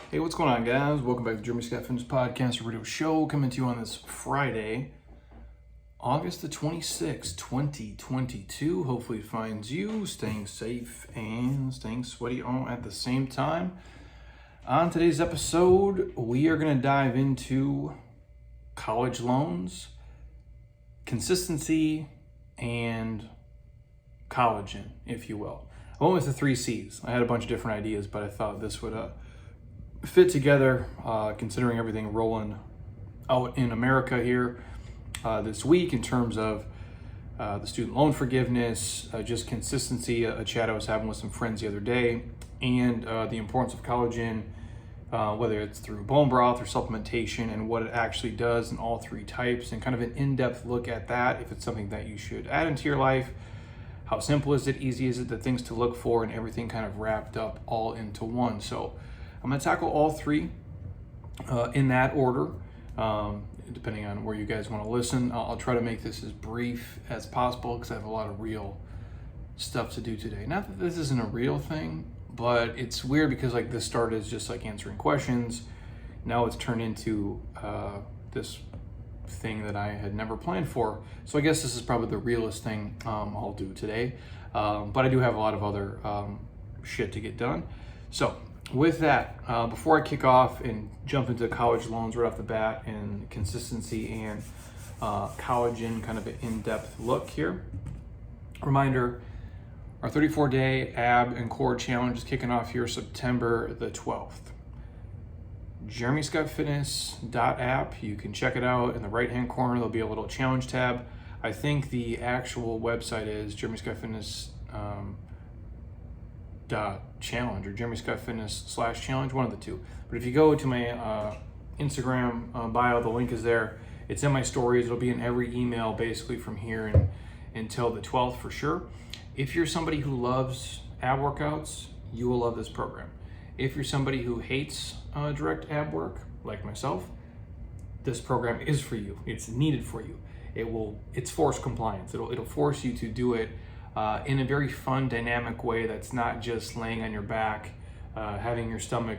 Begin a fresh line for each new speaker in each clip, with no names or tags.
Hey, what's going on, guys? Welcome back to the Jeremy Scott Fitness Podcast Radio Show, coming to you on this Friday, August the 26th, 2022. Hopefully it finds you staying safe and staying sweaty all at the same time. On today's episode, we are going to dive into college loans, consistency, and collagen, if you will. I went with the 3 C's. I had a bunch of different ideas, but I thought this would fit together, considering everything rolling out in America here this week in terms of the student loan forgiveness, just consistency, a chat I was having with some friends the other day, and the importance of collagen, whether it's through bone broth or supplementation, and what it actually does in all 3 types, and kind of an in-depth look at that, if it's something that you should add into your life. How simple is it, easy is it, the things to look for, and everything kind of wrapped up all into one. So I'm going to tackle all 3 in that order, depending on where you guys want to listen. I'll try to make this as brief as possible because I have a lot of real stuff to do today. Not that this isn't a real thing, but it's weird because like this started as just like answering questions. Now it's turned into this thing that I had never planned for. So I guess this is probably the realest thing I'll do today. But I do have a lot of other shit to get done. So with that, before I kick off and jump into college loans right off the bat and consistency and collagen, kind of an in-depth look here. Reminder, our 34-day ab and core challenge is kicking off here September the 12th. JeremyScottFitness.app. You can check it out in the right-hand corner. There'll be a little challenge tab. I think the actual website is JeremyScottFitness challenge or Jeremy Scott Fitness /challenge, one of the two. But if you go to my Instagram bio, the link is there. It's in my stories. It'll be in every email basically from here and until the 12th for sure. If you're somebody who loves ab workouts, you will love this program. If you're somebody who hates direct ab work, like myself, this program is for you. It's needed for you. It's force compliance. It'll force you to do it in a very fun, dynamic way that's not just laying on your back, having your stomach,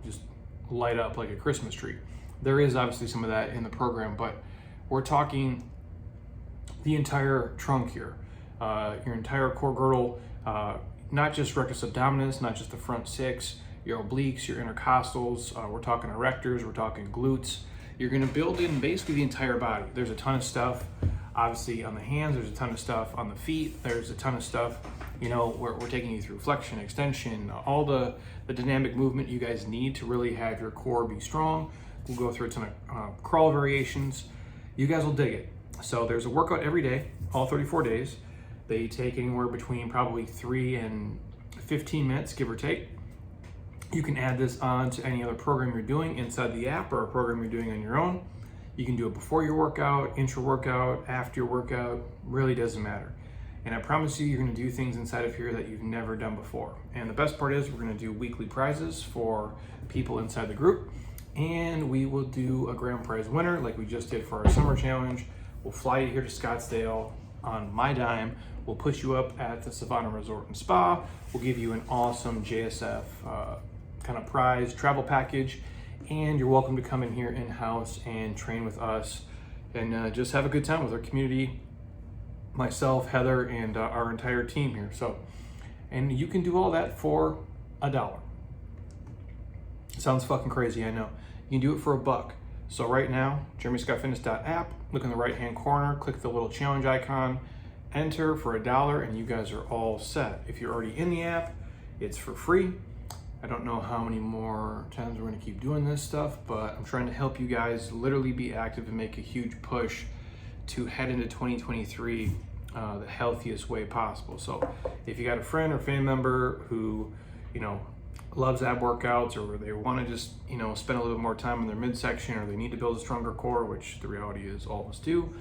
just light up like a Christmas tree. There is obviously some of that in the program, but we're talking the entire trunk here, your entire core girdle, not just rectus abdominis, not just the front 6, your obliques, your intercostals, we're talking erectors, we're talking glutes. You're gonna build in basically the entire body. There's a ton of stuff. Obviously on the hands, there's a ton of stuff. On the feet, there's a ton of stuff. We're taking you through flexion, extension, all the dynamic movement you guys need to really have your core be strong. We'll go through a ton of crawl variations. You guys will dig it. So there's a workout every day, all 34 days. They take anywhere between probably 3 and 15 minutes, give or take. You can add this on to any other program you're doing inside the app or a program you're doing on your own. You can do it before your workout, intra-workout, after your workout, really doesn't matter. And I promise you, you're gonna do things inside of here that you've never done before. And the best part is we're gonna do weekly prizes for people inside the group. And we will do a grand prize winner like we just did for our summer challenge. We'll fly you here to Scottsdale on my dime. We'll put you up at the Savannah Resort and Spa. We'll give you an awesome JSF kind of prize travel package. And you're welcome to come in here in-house and train with us and just have a good time with our community, myself, Heather, and our entire team here. So, and you can do all that for $1. Sounds fucking crazy, I know. You can do it for $1. So right now, JeremyScottFitness.app, look in the right-hand corner, click the little challenge icon, enter for $1, and you guys are all set. If you're already in the app, it's for free. I don't know how many more times we're gonna keep doing this stuff, but I'm trying to help you guys literally be active and make a huge push to head into 2023 the healthiest way possible. So if you got a friend or family member who, loves ab workouts, or they wanna just, spend a little bit more time in their midsection, or they need to build a stronger core, which the reality is all of us do,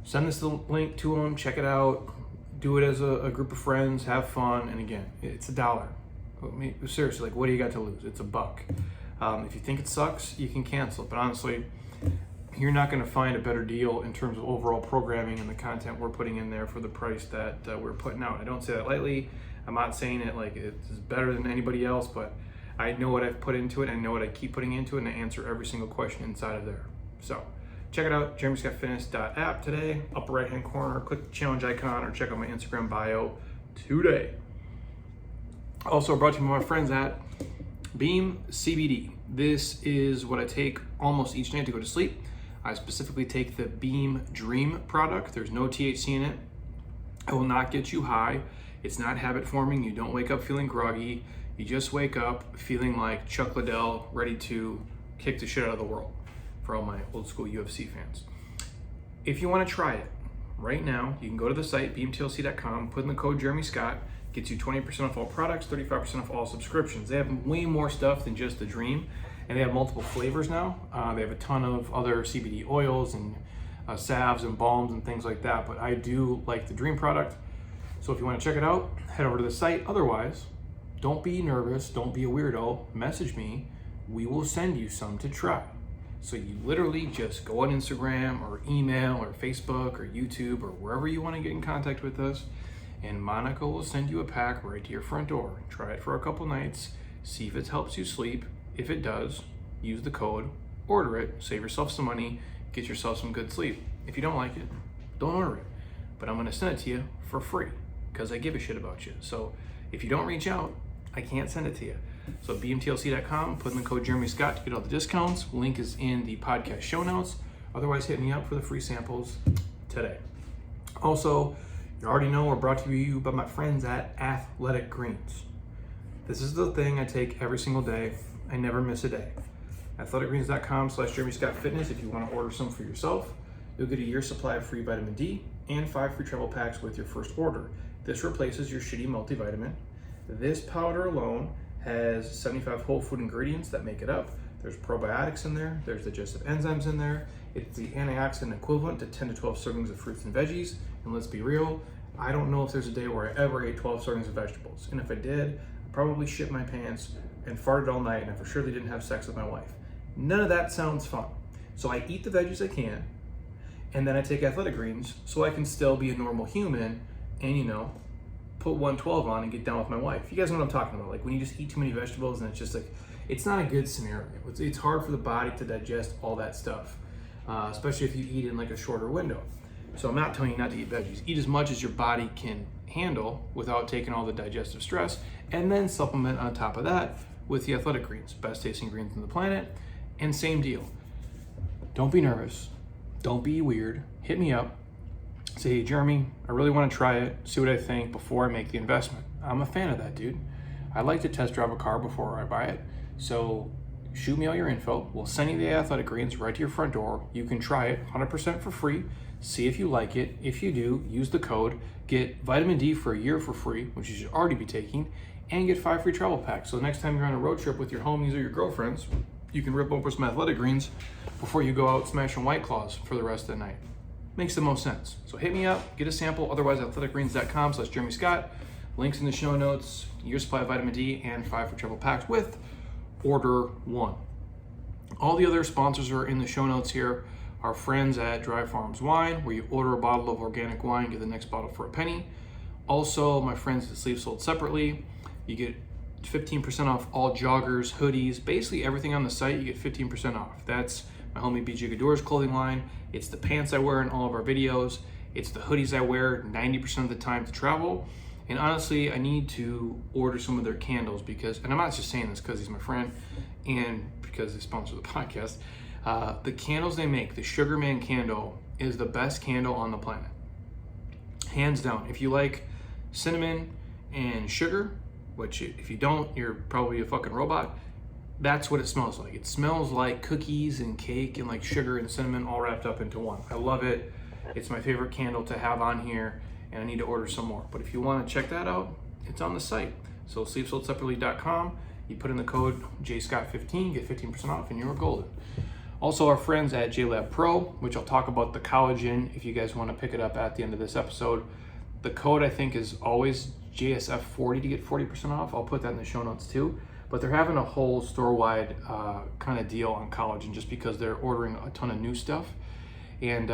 send this link to them, check it out, do it as a group of friends, have fun, and again, it's $1. Seriously, what do you got to lose? It's $1. If you think it sucks, you can cancel it. But honestly, you're not going to find a better deal in terms of overall programming and the content we're putting in there for the price that we're putting out. I don't say that lightly. I'm not saying it like it's better than anybody else, but I know what I've put into it, I know what I keep putting into it, and I answer every single question inside of there. So check it out, jeremyscottfitness.app today, upper right hand corner, click the challenge icon, or check out my Instagram bio today. Also brought to you by my friends at Beam CBD. This is what I take almost each night to go to sleep. I specifically take the Beam Dream product. There's no THC in it. It will not get you high. It's not habit forming. You don't wake up feeling groggy. You just wake up feeling like Chuck Liddell, ready to kick the shit out of the world, for all my old school UFC fans. If you want to try it right now, you can go to the site, beamtlc.com, put in the code Jeremy Scott, gets you 20% off all products, 35% off all subscriptions. They have way more stuff than just the Dream, and they have multiple flavors now. They have a ton of other CBD oils and salves and balms and things like that, but I do like the Dream product. So if you want to check it out, head over to the site. Otherwise, don't be nervous, don't be a weirdo, message me. We will send you some to try. So you literally just go on Instagram or email or Facebook or YouTube or wherever you want to get in contact with us, and Monica will send you a pack right to your front door. Try it for a couple nights, see if it helps you sleep. If it does, use the code, order it, save yourself some money, get yourself some good sleep. If you don't like it, don't order it. But I'm gonna send it to you for free because I give a shit about you. So if you don't reach out, I can't send it to you. So beamtlc.com, put in the code Jeremy Scott to get all the discounts. Link is in the podcast show notes. Otherwise, hit me up for the free samples today. Also, you already know we're brought to you by my friends at Athletic Greens. This is the thing I take every single day. I never miss a day. athleticgreens.com/JeremyScottFitness. If you want to order some for yourself, you'll get a year's supply of free vitamin D and 5 free travel packs with your first order. This replaces your shitty multivitamin. This powder alone has 75 whole food ingredients that make it up. There's probiotics in there, there's digestive enzymes in there. It's the antioxidant equivalent to 10 to 12 servings of fruits and veggies. And let's be real, I don't know if there's a day where I ever ate 12 servings of vegetables. And if I did, I probably shit my pants and farted all night, and I for surely didn't have sex with my wife. None of that sounds fun. So I eat the veggies I can, and then I take Athletic Greens so I can still be a normal human and, you know, put 112 on and get down with my wife. You guys know what I'm talking about. Like when you just eat too many vegetables and it's just like, it's not a good scenario. It's hard for the body to digest all that stuff, especially if you eat in like a shorter window. So I'm not telling you not to eat veggies. Eat as much as your body can handle without taking all the digestive stress, and then supplement on top of that with the Athletic Greens, best tasting greens on the planet. And same deal. Don't be nervous. Don't be weird. Hit me up. Say, hey, Jeremy, I really want to try it, see what I think before I make the investment. I'm a fan of that, dude. I like to test drive a car before I buy it. So shoot me all your info. We'll send you the Athletic Greens right to your front door. You can try it 100% for free. See if you like it. If you do, use the code. Get vitamin D for a year for free, which you should already be taking, and get 5 free travel packs. So the next time you're on a road trip with your homies or your girlfriends, you can rip open some Athletic Greens before you go out smashing White Claws for the rest of the night. Makes the most sense. So hit me up, get a sample. Otherwise, athleticgreens.com/Jeremy Scott. Links in the show notes. Your supply of vitamin D and 5 free travel packs with order 1. All the other sponsors are in the show notes here. Our friends at Dry Farms Wine, where you order a bottle of organic wine, get the next bottle for a penny. Also, my friends at Sleep Sold Separately. You get 15% off all joggers, hoodies, basically everything on the site, you get 15% off. That's my homie BJ Gador's clothing line. It's the pants I wear in all of our videos. It's the hoodies I wear 90% of the time to travel. And honestly, I need to order some of their candles because, and I'm not just saying this because he's my friend and because they sponsor the podcast, the candles they make, the Sugar Man candle is the best candle on the planet. Hands down. If you like cinnamon and sugar, which if you don't, you're probably a fucking robot. That's what it smells like. It smells like cookies and cake and like sugar and cinnamon all wrapped up into one. I love it. It's my favorite candle to have on here, and I need to order some more. But if you want to check that out, it's on the site. So sleepsoldseparately.com. You put in the code JScott15, get 15% off, and you're golden. Also, our friends at JLab Pro, which I'll talk about the collagen if you guys want to pick it up at the end of this episode. The code I think is always JSF40 to get 40% off. I'll put that in the show notes too. But they're having a whole store-wide kind of deal on collagen just because they're ordering a ton of new stuff. And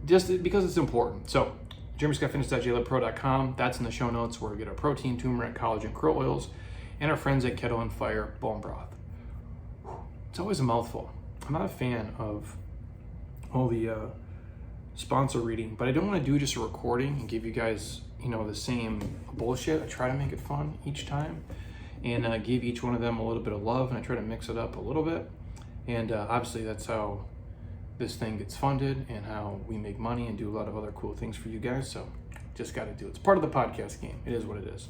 just because it's important. So JeremyScottFitness.jlabpro.com, that's in the show notes where we get our protein, turmeric, collagen, krill oils. and our friends at Kettle and Fire Bone Broth. It's always a mouthful. I'm not a fan of all the sponsor reading, but I don't want to do just a recording and give you guys, the same bullshit. I try to make it fun each time and give each one of them a little bit of love, and I try to mix it up a little bit. And obviously that's how this thing gets funded and how we make money and do a lot of other cool things for you guys. So just got to do it. It's part of the podcast game. It is what it is.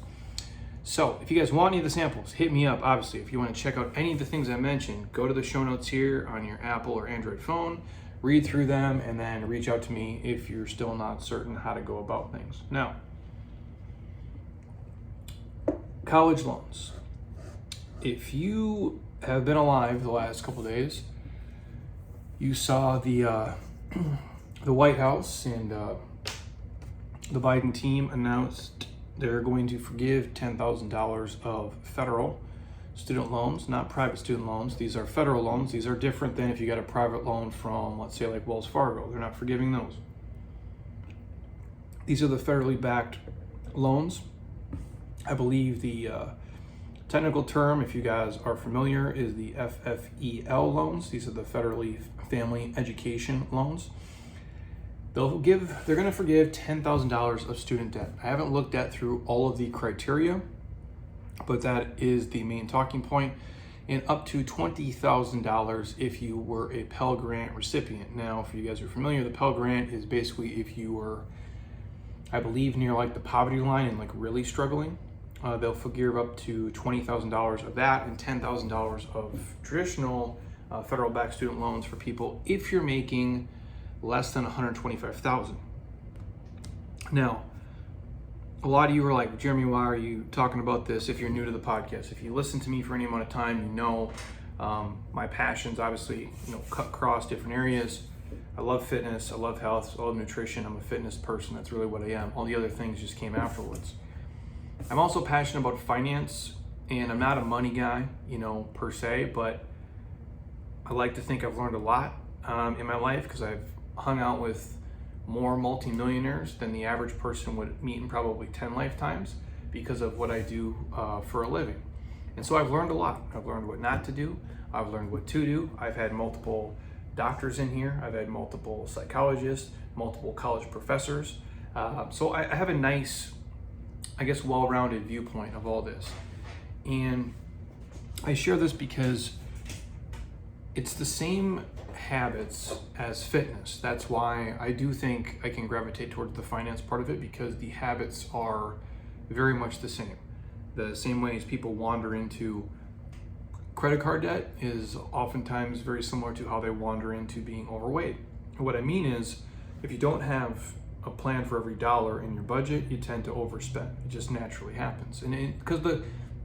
So if you guys want any of the samples, hit me up. Obviously, if you want to check out any of the things I mentioned, go to the show notes here on your Apple or Android phone, read through them, and then reach out to me if you're still not certain how to go about things. Now, college loans. If you have been alive the last couple of days, you saw the White House and the Biden team announced they're going to forgive $10,000 of federal student loans, not private student loans. These are federal loans. These are different than if you got a private loan from, let's say, like Wells Fargo. They're not forgiving those. These are the federally backed loans. I believe the technical term, if you guys are familiar, is the FFEL loans. These are the federally family education loans. They're going to forgive $10,000 of student debt. I haven't looked through all of the criteria, but that is the main talking point. And up to $20,000 if you were a Pell Grant recipient. Now, if you guys are familiar, the Pell Grant is basically if you were, I believe, near like the poverty line and like really struggling. They'll forgive up to $20,000 of that and $10,000 of traditional federal-backed student loans for people if you're making less than $125,000. Now, a lot of you are like, Jeremy, why are you talking about this if you're new to the podcast? If you listen to me for any amount of time, you know my passions obviously cut across different areas. I love fitness, I love health, I love nutrition. I'm a fitness person. That's really what I am. All the other things just came afterwards. I'm also passionate about finance, and I'm not a money guy, per se, but I like to think I've learned a lot in my life because I've hung out with more multimillionaires than the average person would meet in probably 10 lifetimes because of what I do for a living. And so I've learned a lot. I've learned what not to do. I've learned what to do. I've had multiple doctors in here. I've had multiple psychologists, multiple college professors. So I have a nice, well-rounded viewpoint of all this. And I share this because it's the same habits as fitness. That's why I do think I can gravitate towards the finance part of it, because the habits are very much the same. The same way as people wander into credit card debt is oftentimes very similar to how they wander into being overweight. And what I mean is, if you don't have a plan for every dollar in your budget, you tend to overspend. It just naturally happens. And because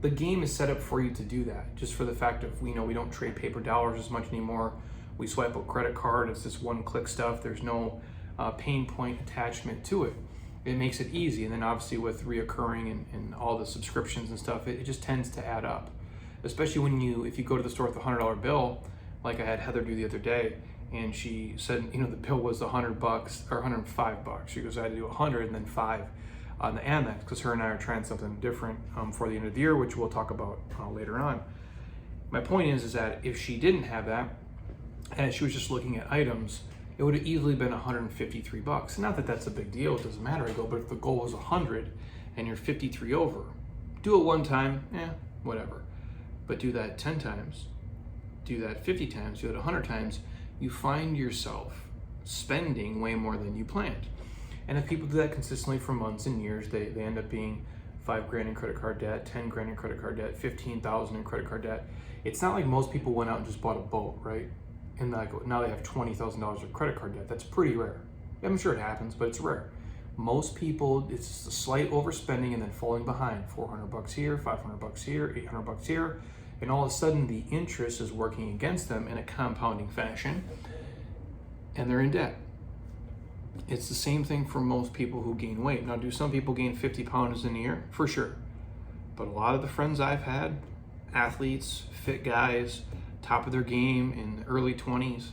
the game is set up for you to do that, just for the fact of, we don't trade paper dollars as much anymore. We swipe a credit card, it's this one-click stuff. There's no pain point attachment to it. It makes it easy. And then obviously with reoccurring and all the subscriptions and stuff, it just tends to add up. Especially if you go to the store with a $100 bill, like I had Heather do the other day, and she said, the bill was $100 or $105. She goes, I had to do 100 and then 5 on the Amex, because her and I are trying something different for the end of the year, which we'll talk about later on. My point is that if she didn't have that, and she was just looking at items, it would have easily been $153. Not that that's a big deal, it doesn't matter. I go, but if the goal was 100 and you're 53 over, do it one time, whatever. But do that 10 times, do that 50 times, do that 100 times, you find yourself spending way more than you planned. And if people do that consistently for months and years, they end up being $5,000 in credit card debt, $10,000 in credit card debt, $15,000 in credit card debt. It's not like most people went out and just bought a boat, right? And now they have $20,000 of credit card debt. That's pretty rare. I'm sure it happens, but it's rare. Most people, it's just a slight overspending and then falling behind. $400 here, $500 here, $800 here. And all of a sudden the interest is working against them in a compounding fashion, and they're in debt. It's the same thing for most people who gain weight. Now, do some people gain 50 pounds in a year? For sure. But a lot of the friends I've had, athletes, fit guys, top of their game in the early 20s,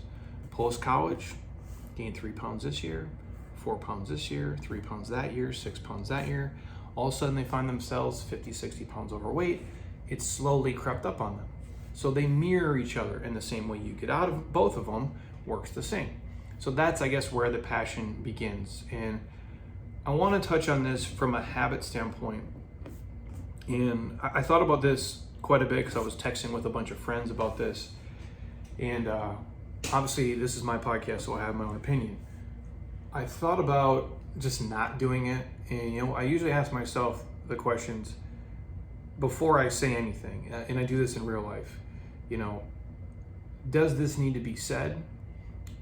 post-college, gained 3 pounds this year, 4 pounds this year, 3 pounds that year, 6 pounds that year. All of a sudden they find themselves 50, 60 pounds overweight, it slowly crept up on them. So they mirror each other, in the same way you get out of both of them works the same. So that's, I guess, where the passion begins. And I want to touch on this from a habit standpoint. And I thought about this quite a bit because I was texting with a bunch of friends about this. And obviously, this is my podcast, so I have my own opinion. I thought about just not doing it. And, I usually ask myself the questions before I say anything. And I do this in real life. Does this need to be said?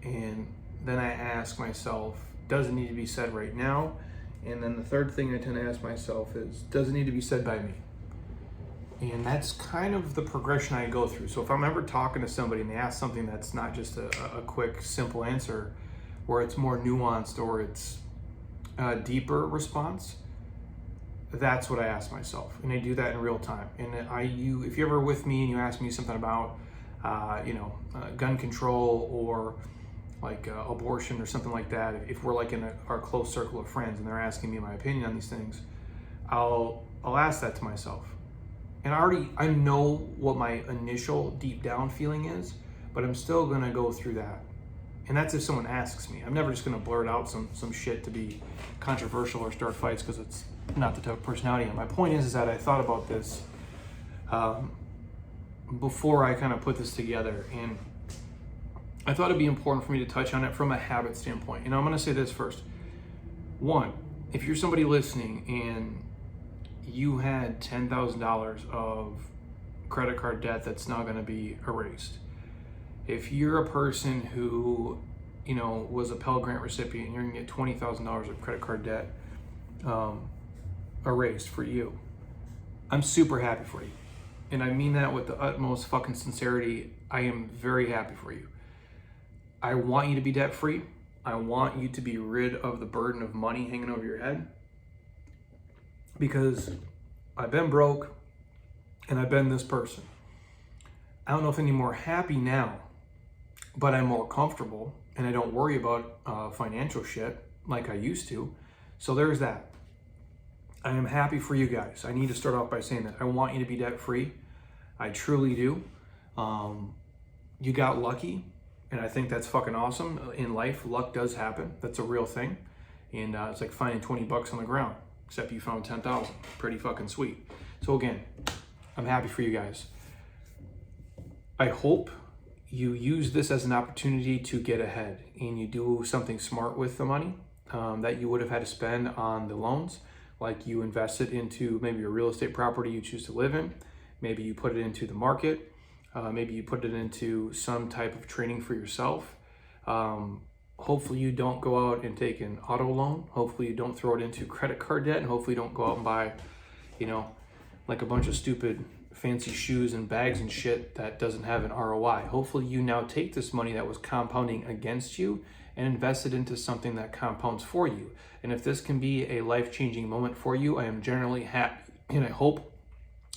And then I ask myself, does it need to be said right now? And then the third thing I tend to ask myself is, does it need to be said by me? And that's kind of the progression I go through. So if I'm ever talking to somebody and they ask something that's not just a quick, simple answer, where it's more nuanced or it's a deeper response, that's what I ask myself. And I do that in real time. And if you're ever with me and you ask me something about, gun control or like abortion or something like that, if we're like in our close circle of friends and they're asking me my opinion on these things, I'll ask that to myself. And I know what my initial deep down feeling is, but I'm still gonna go through that. And that's if someone asks me. I'm never just gonna blurt out some shit to be controversial or start fights, because it's not the type of personality I am. My point is that I thought about this before I kind of put this together, and I thought it'd be important for me to touch on it from a habit standpoint. And I'm gonna say this first. One, if you're somebody listening and you had $10,000 of credit card debt that's now gonna be erased. If you're a person who, was a Pell Grant recipient, you're gonna get $20,000 of credit card debt erased for you. I'm super happy for you. And I mean that with the utmost fucking sincerity. I am very happy for you. I want you to be debt free. I want you to be rid of the burden of money hanging over your head. Because I've been broke and I've been this person. I don't know if I'm any more happy now, but I'm more comfortable and I don't worry about financial shit like I used to. So there's that. I am happy for you guys. I need to start off by saying that. I want you to be debt free. I truly do. You got lucky, and I think that's fucking awesome. In life, luck does happen. That's a real thing. And it's like finding 20 bucks on the ground, except you found 10,000. Pretty fucking sweet. So again, I'm happy for you guys. I hope you use this as an opportunity to get ahead and you do something smart with the money that you would have had to spend on the loans. Like you invest it into maybe a real estate property you choose to live in. Maybe you put it into the market. Maybe you put it into some type of training for yourself. Hopefully you don't go out and take an auto loan. Hopefully you don't throw it into credit card debt. And hopefully you don't go out and buy, like a bunch of stupid fancy shoes and bags and shit that doesn't have an ROI. Hopefully you now take this money that was compounding against you and invest it into something that compounds for you. And if this can be a life-changing moment for you, I am generally happy. And I hope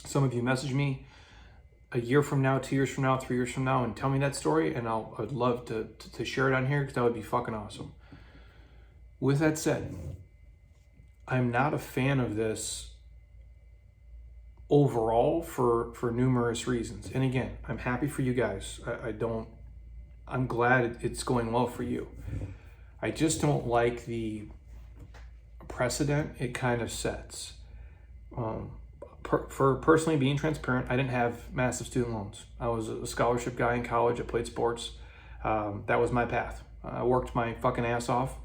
some of you message me a year from now, 2 years from now, 3 years from now, and tell me that story, and I'd love to share it on here, because that would be fucking awesome. With that said, I'm not a fan of this overall for numerous reasons. And again, I'm happy for you guys. I'm glad it's going well for you. I just don't like the precedent it kind of sets. For personally being transparent, I didn't have massive student loans. I was a scholarship guy in college. I played sports. That was my path. I worked my fucking ass off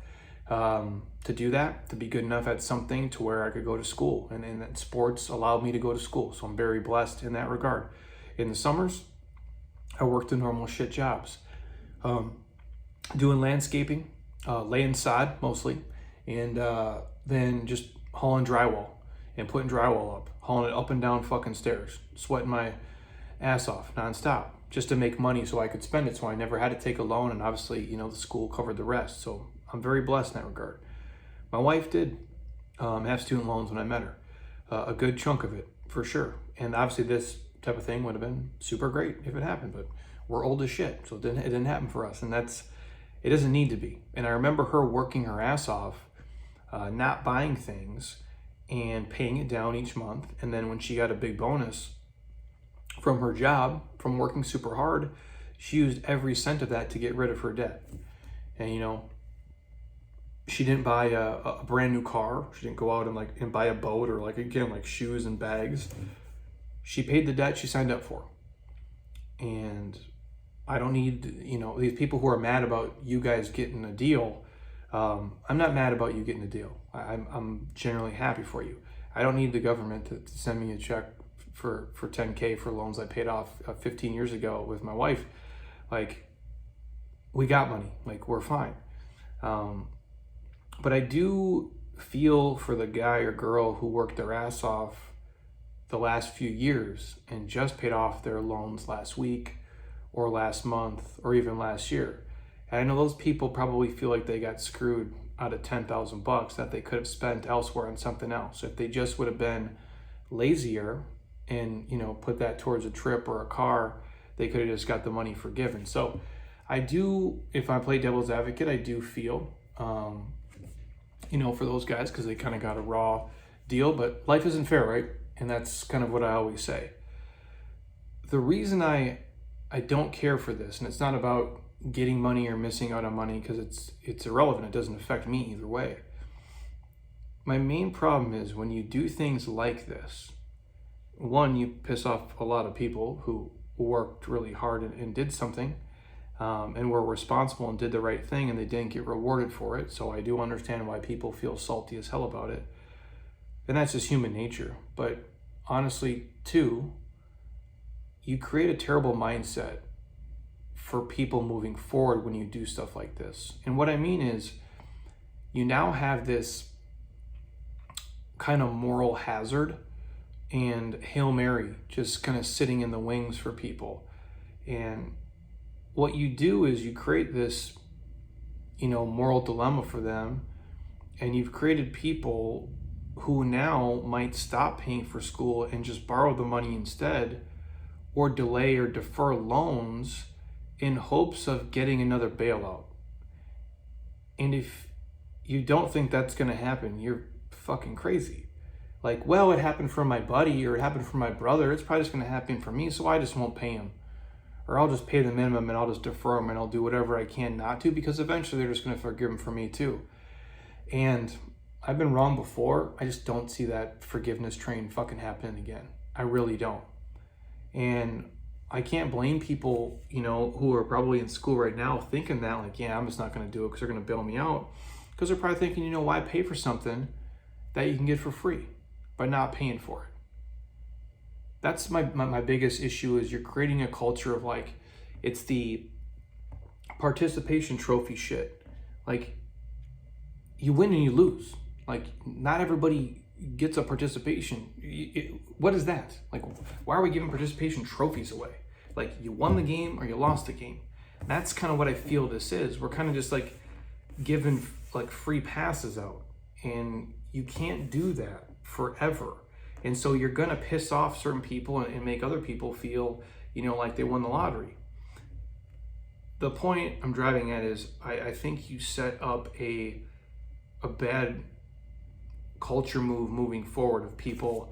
to do that, to be good enough at something to where I could go to school. And that sports allowed me to go to school. So I'm very blessed in that regard. In the summers, I worked in normal shit jobs. Doing landscaping, laying sod mostly, and then just hauling drywall and putting drywall up, hauling it up and down fucking stairs, sweating my ass off nonstop just to make money so I could spend it. So I never had to take a loan, and obviously, the school covered the rest. So I'm very blessed in that regard. My wife did have student loans when I met her, a good chunk of it for sure. And obviously this type of thing would have been super great if it happened, but we're old as shit, so it didn't happen for us, and it doesn't need to be. And I remember her working her ass off, not buying things and paying it down each month, and then when she got a big bonus, from her job, from working super hard. She used every cent of that to get rid of her debt. And, you know, she didn't buy a brand new car. She didn't go out and buy a boat or like shoes and bags. She paid the debt she signed up for. And I don't need, you know, these people who are mad about you guys getting a deal. I'm not mad about you getting a deal. I'm generally happy for you. I don't need the government to send me a check for $10K for loans I paid off 15 years ago with my wife. Like, we got money. Like, we're fine. But I do feel for the guy or girl who worked their ass off the last few years and just paid off their loans last week or last month or even last year. And I know those people probably feel like they got screwed out of $10,000 that they could have spent elsewhere on something else. If they just would have been lazier and, you know, put that towards a trip or a car, they could have just got the money forgiven. So I do, if I play devil's advocate, I do feel, you know, for those guys, because they kind of got a raw deal, but life isn't fair, right? And that's kind of what I always say. The reason I don't care for this, and it's not about getting money or missing out on money, because it's irrelevant. It doesn't affect me either way. My main problem is when you do things like this, one, you piss off a lot of people who worked really hard and did something, and were responsible and did the right thing, and they didn't get rewarded for it. So I do understand why people feel salty as hell about it. And that's just human nature. But honestly, two, you create a terrible mindset for people moving forward when you do stuff like this. And what I mean is, you now have this kind of moral hazard and Hail Mary just kind of sitting in the wings for people. And what you do is you create this, you know, moral dilemma for them, and you've created people who now might stop paying for school and just borrow the money instead, or delay or defer loans in hopes of getting another bailout. And if you don't think that's going to happen, you're fucking crazy. Like, well, it happened for my buddy or it happened for my brother, it's probably just going to happen for me, so I just won't pay him. Or I'll just pay the minimum and I'll just defer them and I'll do whatever I can not to, because eventually they're just going to forgive them for me too. And I've been wrong before. I just don't see that forgiveness train fucking happening again. I really don't. And I can't blame people, you know, who are probably in school right now thinking that, like, yeah, I'm just not going to do it because they're going to bail me out. Because they're probably thinking, you know, why pay for something that you can get for free by not paying for it? That's my biggest issue, is you're creating a culture of, like, it's the participation trophy shit. Like, you win and you lose. Like, not everybody gets a participation. What is that? Like, why are we giving participation trophies away? Like, you won the game or you lost the game. That's kind of what I feel this is. We're kind of just like giving like free passes out, and you can't do that forever. And so you're gonna piss off certain people and make other people feel, you know, like they won the lottery. The point I'm driving at is I think you set up a bad culture moving forward of people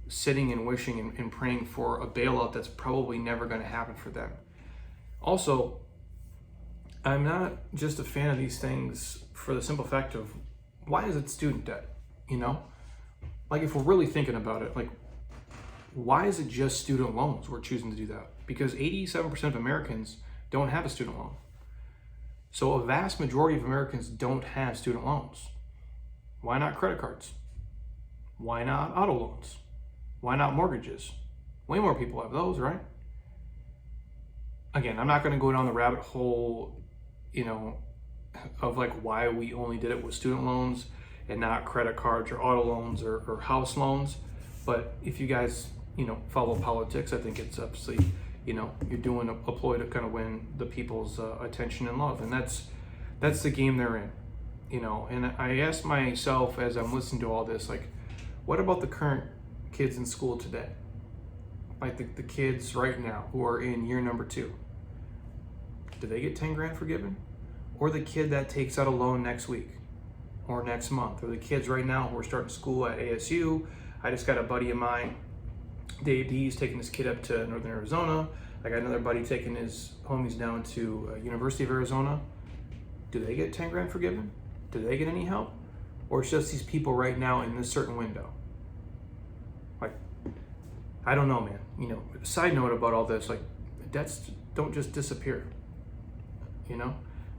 sitting and wishing and praying for a bailout that's probably never going to happen for them. Also, I'm not just a fan of these things for the simple fact of, why is it student debt? You know, like, if we're really thinking about it, like, why is it just student loans we're choosing to do that? Because 87% of Americans don't have a student loan. So a vast majority of Americans don't have student loans. Why not credit cards? Why not auto loans? Why not mortgages? Way more people have those, right? Again, I'm not going to go down the rabbit hole, you know, of like why we only did it with student loans and not credit cards or auto loans or house loans. But if you guys, you know, follow politics, I think it's obviously, you know, you're doing a ploy to kind of win the people's attention and love. And that's the game they're in. You know, and I ask myself as I'm listening to all this, like, what about the current kids in school today? Like the kids right now who are in year number 2. Do they get 10 grand forgiven? Or the kid that takes out a loan next week or next month? Or the kids right now who are starting school at ASU? I just got a buddy of mine Dave D's taking his kid up to Northern Arizona. I got another buddy taking his homies down to University of Arizona. Do they get 10 grand forgiven? Do they get any help? Or it's just these people right now in this certain window? Like, I don't know, man. You know, side note about all this, like, debts don't just disappear. You know?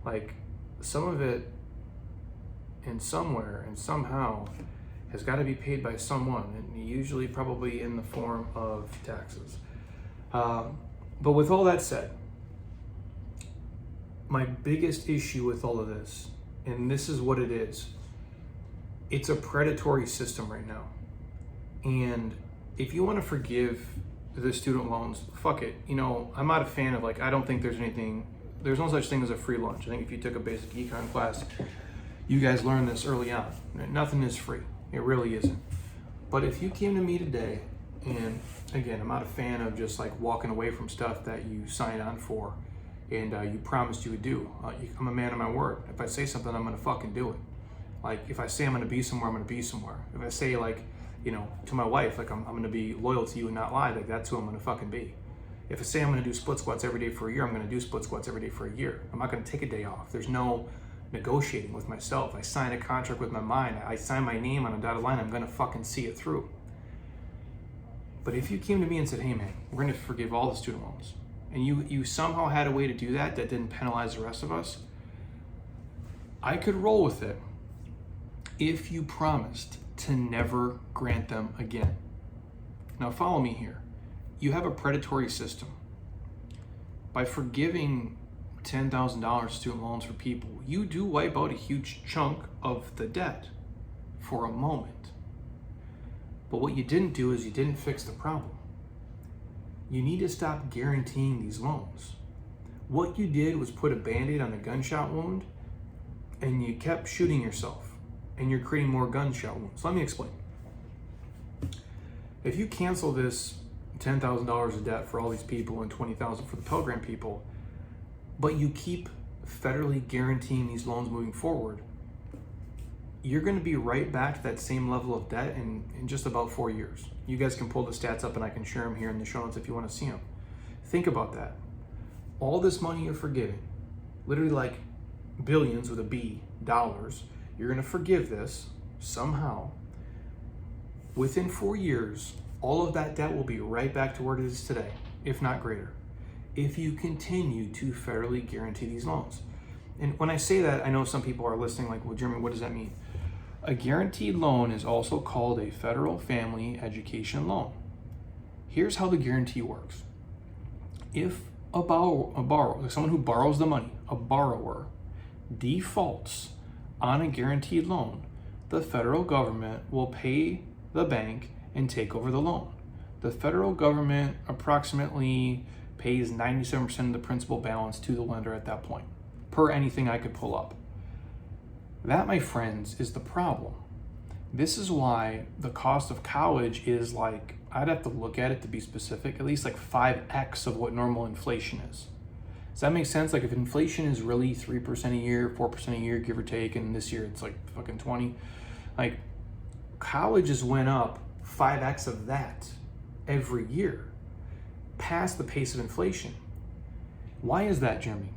Like, some of it in somewhere and somehow has got to be paid by someone, and usually probably in the form of taxes. But with all that said, my biggest issue with all of this, and this is what it is, it's a predatory system right now. And if you want to forgive the student loans, fuck it. You know, I'm not a fan of, like, I don't think there's no such thing as a free lunch. I think if you took a basic econ class, you guys learned this early on. Nothing is free. It really isn't. But if you came to me today, and again, I'm not a fan of just like walking away from stuff that you signed on for and you promised you would do. I'm a man of my word. If I say something, I'm gonna fucking do it. Like, if I say I'm gonna be somewhere, I'm gonna be somewhere. If I say, like, you know, to my wife, like, I'm gonna be loyal to you and not lie, like, that's who I'm gonna fucking be. If I say I'm gonna do split squats every day for a year, I'm gonna do split squats every day for a year. I'm not gonna take a day off. There's no negotiating with myself. I sign a contract with my mind. I sign my name on a dotted line. I'm gonna fucking see it through. But if you came to me and said, hey man, we're gonna forgive all the student loans, and you somehow had a way to do that didn't penalize the rest of us, I could roll with it if you promised to never grant them again. Now follow me here. You have a predatory system. By forgiving $10,000 student loans for people, you do wipe out a huge chunk of the debt for a moment. But what you didn't do is you didn't fix the problem. You need to stop guaranteeing these loans. What you did was put a Band-Aid on the gunshot wound, and you kept shooting yourself, and you're creating more gunshot wounds. Let me explain. If you cancel this $10,000 of debt for all these people and $20,000 for the Pell Grant people, but you keep federally guaranteeing these loans moving forward, you're going to be right back to that same level of debt in just about 4 years. You guys can pull the stats up and I can share them here in the show notes if you want to see them. Think about that. All this money you're forgiving, literally like billions with a B, dollars, you're going to forgive this somehow. Within 4 years, all of that debt will be right back to where it is today, if not greater, if you continue to federally guarantee these loans. And when I say that, I know some people are listening like, well, Jeremy, what does that mean? A guaranteed loan is also called a federal family education loan. Here's how the guarantee works. If a borrower, like someone who borrows the money, a borrower, defaults on a guaranteed loan, the federal government will pay the bank and take over the loan. The federal government approximately pays 97% of the principal balance to the lender at that point, per anything I could pull up. That, my friends, is the problem. This is why the cost of college is like, I'd have to look at it to be specific, at least like 5x of what normal inflation is. Does that make sense? Like, if inflation is really 3% a year, 4% a year, give or take, and this year it's like fucking 20, like, colleges went up 5x of that every year, past the pace of inflation. Why is that, Jeremy?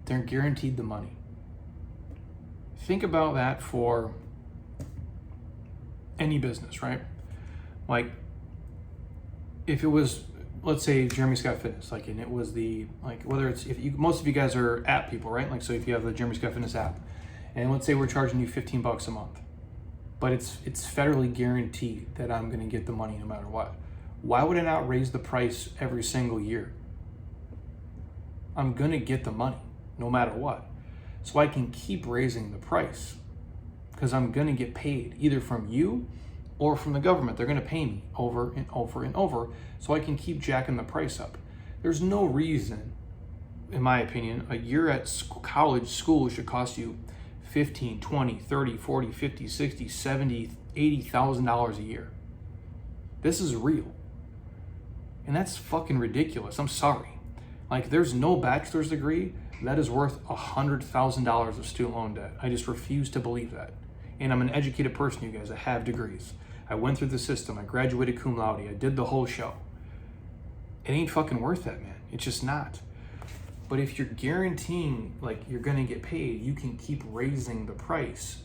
They're guaranteed the money. Think about that for any business, right? Like, if it was, let's say Jeremy Scott Fitness, like, and it was the, like, whether it's, if you, most of you guys are app people, right? Like, so if you have the Jeremy Scott Fitness app, and let's say we're charging you $15 a month, but it's federally guaranteed that I'm gonna get the money no matter what. Why would I not raise the price every single year? I'm gonna get the money no matter what. So I can keep raising the price because I'm gonna get paid either from you or from the government. They're gonna pay me over and over and over, so I can keep jacking the price up. There's no reason, in my opinion, a year at college school should cost you $15, $20, $30, $40, $50, $60, $70, $80,000 a year. This is real. And that's fucking ridiculous. I'm sorry. Like, there's no bachelor's degree that is worth $100,000 of student loan debt. I just refuse to believe that. And I'm an educated person, you guys. I have degrees. I went through the system. I graduated cum laude. I did the whole show. It ain't fucking worth that, man. It's just not. But if you're guaranteeing like you're gonna get paid, you can keep raising the price.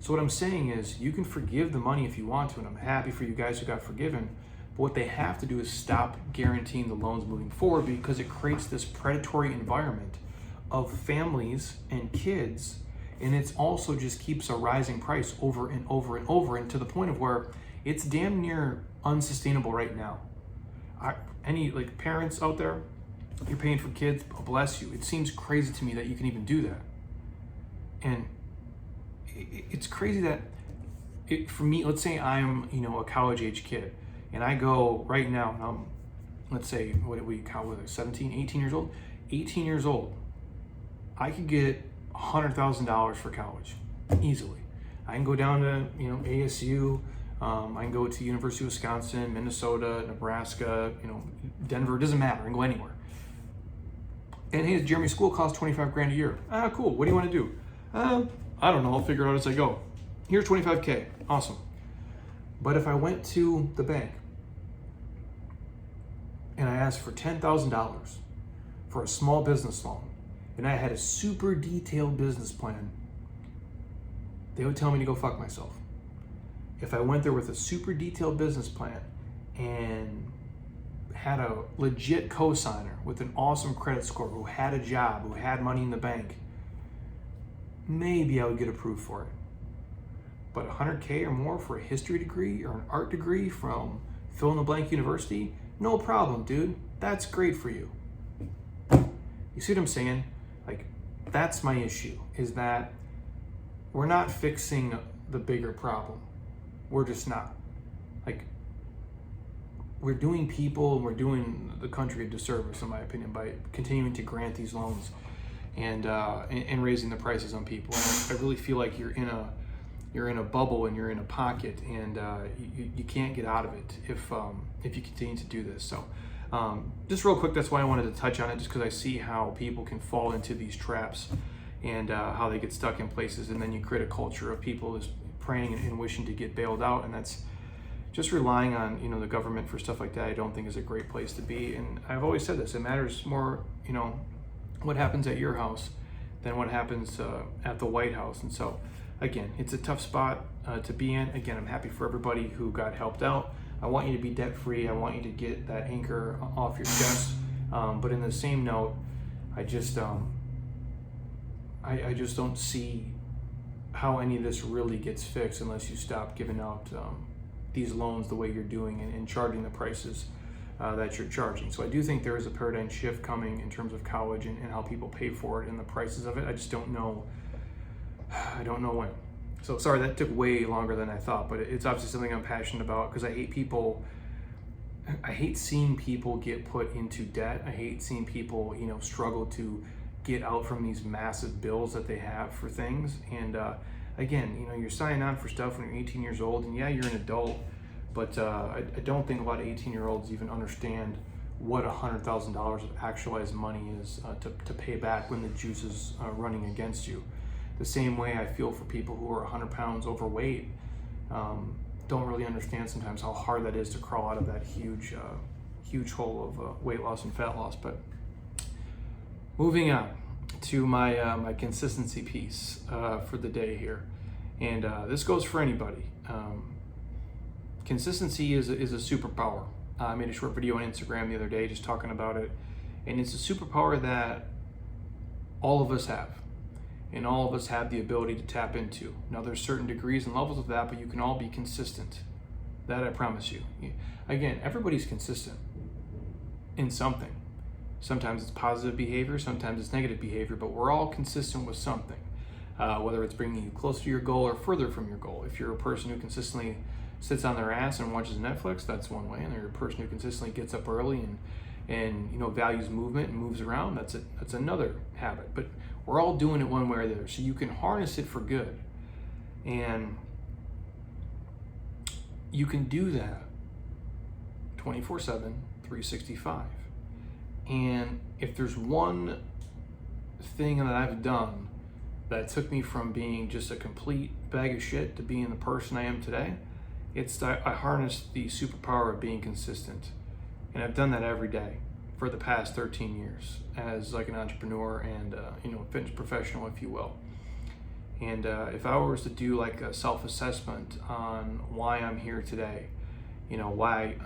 So what I'm saying is you can forgive the money if you want to, and I'm happy for you guys who got forgiven. But what they have to do is stop guaranteeing the loans moving forward, because it creates this predatory environment of families and kids, and it's also just keeps a rising price over and over and over, and to the point of where it's damn near unsustainable right now. Any like parents out there, you're paying for kids, bless you. It seems crazy to me that you can even do that. And it's crazy that for me, let's say I'm, a college age kid, and I go right now, and I'm, let's say, what we call it, 17, 18 years old? 18 years old. I could get $100,000 for college, easily. I can go down to, ASU, I can go to University of Wisconsin, Minnesota, Nebraska, Denver, it doesn't matter, I can go anywhere. And hey, Jeremy's school costs 25 grand a year. Cool, what do you want to do? I don't know, I'll figure it out as I go. Here's 25K, awesome. But if I went to the bank and I asked for $10,000 for a small business loan, and I had a super detailed business plan, they would tell me to go fuck myself. If I went there with a super detailed business plan and had a legit co-signer with an awesome credit score, who had a job, who had money in the bank, maybe I would get approved for it. But 100K or more for a history degree or an art degree from fill in the blank university, no problem, dude. That's great for you. You see what I'm saying? Like, that's my issue, is that we're not fixing the bigger problem. We're just not. Like, we're doing people and we're doing the country a disservice, in my opinion, by continuing to grant these loans and raising the prices on people. And I really feel like you're in a bubble and you're in a pocket, and you can't get out of it if you continue to do this. So just real quick, that's why I wanted to touch on it, just because I see how people can fall into these traps and how they get stuck in places, and then you create a culture of people just praying and wishing to get bailed out, and that's just relying on the government for stuff like that. I don't think is a great place to be. And I've always said this: it matters more what happens at your house than what happens at the White House. And so again, it's a tough spot to be in. Again, I'm happy for everybody who got helped out. I want you to be debt free. I want you to get that anchor off your chest. But in the same note, I just don't see how any of this really gets fixed unless you stop giving out these loans the way you're doing and charging the prices that you're charging. So I do think there is a paradigm shift coming in terms of college and how people pay for it and the prices of it. I just don't know. I don't know when. So sorry, that took way longer than I thought, but it's obviously something I'm passionate about, because I hate seeing people get put into debt. I hate seeing people, struggle to get out from these massive bills that they have for things. And again, you're signing on for stuff when you're 18 years old, and yeah, you're an adult, but I don't think a lot of 18-year-olds even understand what $100,000 of actualized money is to pay back when the juice is running against you. The same way I feel for people who are 100 pounds overweight, don't really understand sometimes how hard that is to crawl out of that huge hole of weight loss and fat loss. But moving on to my consistency piece for the day here, and this goes for anybody. Consistency is a superpower. I made a short video on Instagram the other day just talking about it, and it's a superpower that all of us have. And all of us have the ability to tap into. Now, there's certain degrees and levels of that, but you can all be consistent. That I promise you. Again, everybody's consistent in something. Sometimes it's positive behavior, sometimes it's negative behavior, but we're all consistent with something. Whether it's bringing you closer to your goal or further from your goal. If you're a person who consistently sits on their ass and watches Netflix, that's one way. And you're a person who consistently gets up early and values movement and moves around, that's another habit. But we're all doing it one way or the other, so you can harness it for good. And you can do that 24/7, 365. And if there's one thing that I've done that took me from being just a complete bag of shit to being the person I am today, I harness the superpower of being consistent. And I've done that every day for the past 13 years as like an entrepreneur and fitness professional, if you will. And if I was to do like a self-assessment on why I'm here today, why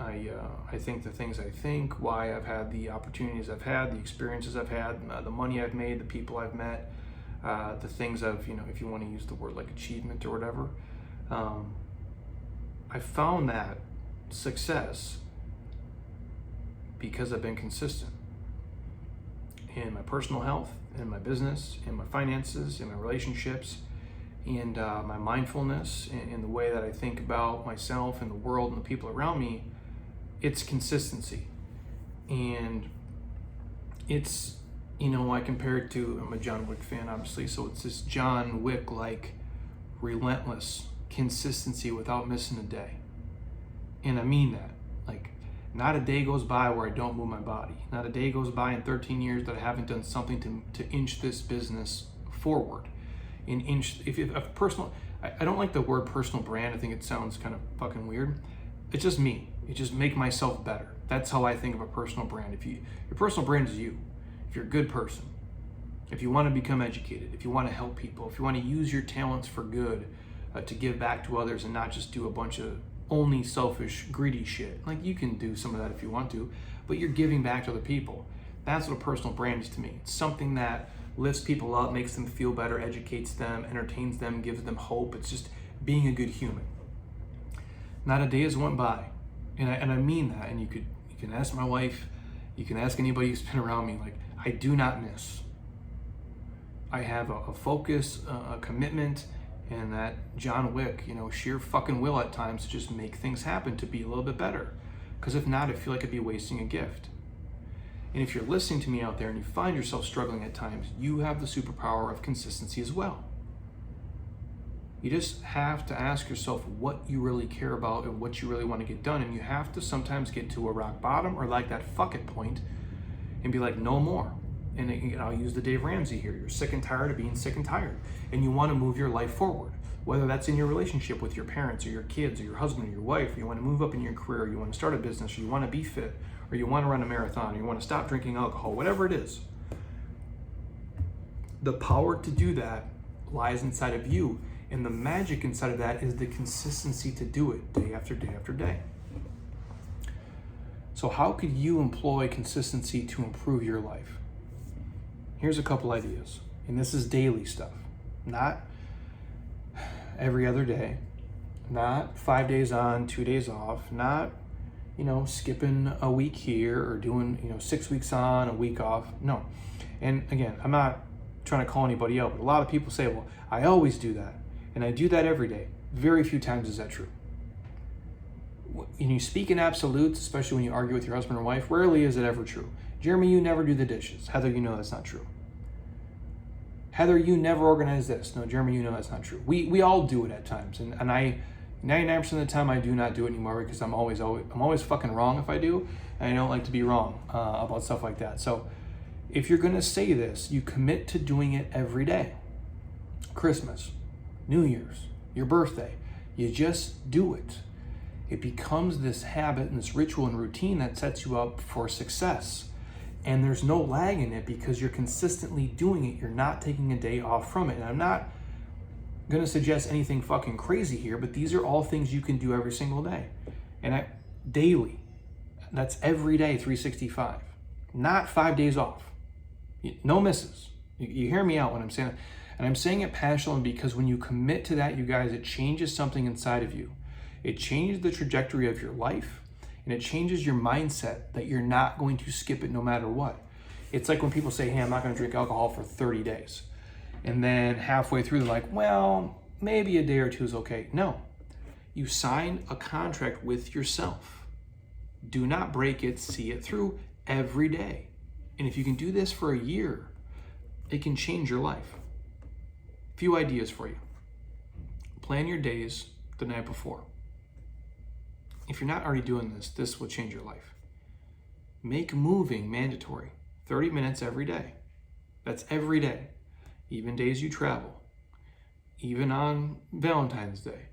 I think the things I think, why I've had the opportunities I've had, the experiences I've had, the money I've made, the people I've met, the things I've, if you want to use the word like achievement or whatever, I found that success because I've been consistent in my personal health, in my business, in my finances, in my relationships, and my mindfulness, in the way that I think about myself and the world and the people around me. It's consistency. And it's, I compare it to, I'm a John Wick fan, obviously, so it's this John Wick-like relentless consistency without missing a day. And I mean that. Like, not a day goes by where I don't move my body. Not a day goes by in 13 years that I haven't done something to inch this business forward. I don't like the word personal brand. I think it sounds kind of fucking weird. It's just me. It just make myself better. That's how I think of a personal brand. Your personal brand is you. If you're a good person, if you want to become educated, if you want to help people, if you want to use your talents for good, to give back to others and not just do a bunch of only selfish, greedy shit. Like, you can do some of that if you want to, but you're giving back to other people. That's what a personal brand is to me. It's something that lifts people up, makes them feel better, educates them, entertains them, gives them hope. It's just being a good human. Not a day has went by, and I mean that. And you can ask my wife, you can ask anybody who's been around me. Like, I do not miss. I have a focus, a commitment, and that John Wick, sheer fucking will at times to just make things happen, to be a little bit better. Because if not, I feel like I'd be wasting a gift. And if you're listening to me out there and you find yourself struggling at times, you have the superpower of consistency as well. You just have to ask yourself what you really care about and what you really want to get done. And you have to sometimes get to a rock bottom or like that fuck it point and be like, no more. And I'll use the Dave Ramsey here. You're sick and tired of being sick and tired. And you want to move your life forward. Whether that's in your relationship with your parents or your kids or your husband or your wife, or you want to move up in your career, or you want to start a business, or you want to be fit, or you want to run a marathon, or you want to stop drinking alcohol, whatever it is. The power to do that lies inside of you. And the magic inside of that is the consistency to do it day after day after day. So how could you employ consistency to improve your life? Here's a couple ideas. And this is daily stuff. Not every other day. Not 5 days on, 2 days off. Not, skipping a week here or doing, 6 weeks on, a week off. No. And again, I'm not trying to call anybody out, but a lot of people say, well, I always do that. And I do that every day. Very few times is that true. And you speak in absolutes, especially when you argue with your husband or wife. Rarely is it ever true. Jeremy, you never do the dishes. Heather, you know that's not true. Heather, you never organize this. No, Jeremy, you know that's not true. We all do it at times. And I, 99% of the time, I do not do it anymore because I'm always fucking wrong if I do. And I don't like to be wrong about stuff like that. So if you're going to say this, you commit to doing it every day. Christmas, New Year's, your birthday. You just do it. It becomes this habit and this ritual and routine that sets you up for success. And there's no lag in it because you're consistently doing it. You're not taking a day off from it. And I'm not going to suggest anything fucking crazy here, but these are all things you can do every single day. And daily. That's every day, 365. Not 5 days off. No misses. You hear me out when I'm saying that. And I'm saying it passionately because when you commit to that, you guys, it changes something inside of you. It changes the trajectory of your life. And it changes your mindset that you're not going to skip it no matter what. It's like when people say, hey, I'm not going to drink alcohol for 30 days. And then halfway through, they're like, well, maybe a day or two is okay. No, you signed a contract with yourself. Do not break it, see it through every day. And if you can do this for a year, it can change your life. Few ideas for you. Plan your days the night before. If you're not already doing this, this will change your life. Make moving mandatory. 30 minutes every day. That's every day. Even days you travel. Even on Valentine's Day.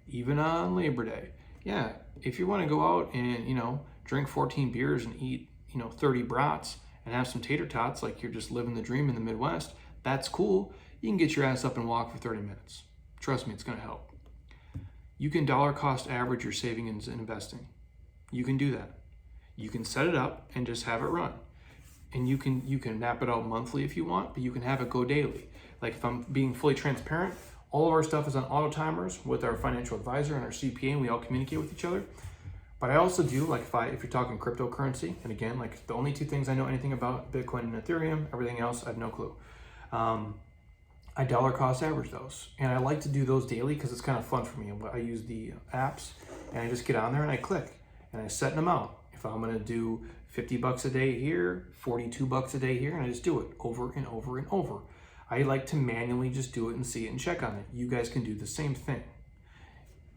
Even on Labor Day. Yeah, if you want to go out and, drink 14 beers and eat, 30 brats and have some tater tots like you're just living the dream in the Midwest, that's cool. You can get your ass up and walk for 30 minutes. Trust me, it's going to help. You can dollar cost average your savings and investing. You can do that. You can set it up and just have it run. And you can map it out monthly if you want, but you can have it go daily. Like if I'm being fully transparent, all of our stuff is on auto timers with our financial advisor and our CPA, and we all communicate with each other. But I also do, like if you're talking cryptocurrency, and again, like the only two things I know anything about, Bitcoin and Ethereum, everything else I have no clue. I dollar cost average those. And I like to do those daily because it's kind of fun for me. I use the apps and I just get on there and I click and I set them out. If I'm gonna do 50 bucks a day here, 42 bucks a day here, and I just do it over and over and over. I like to manually just do it and see it and check on it. You guys can do the same thing.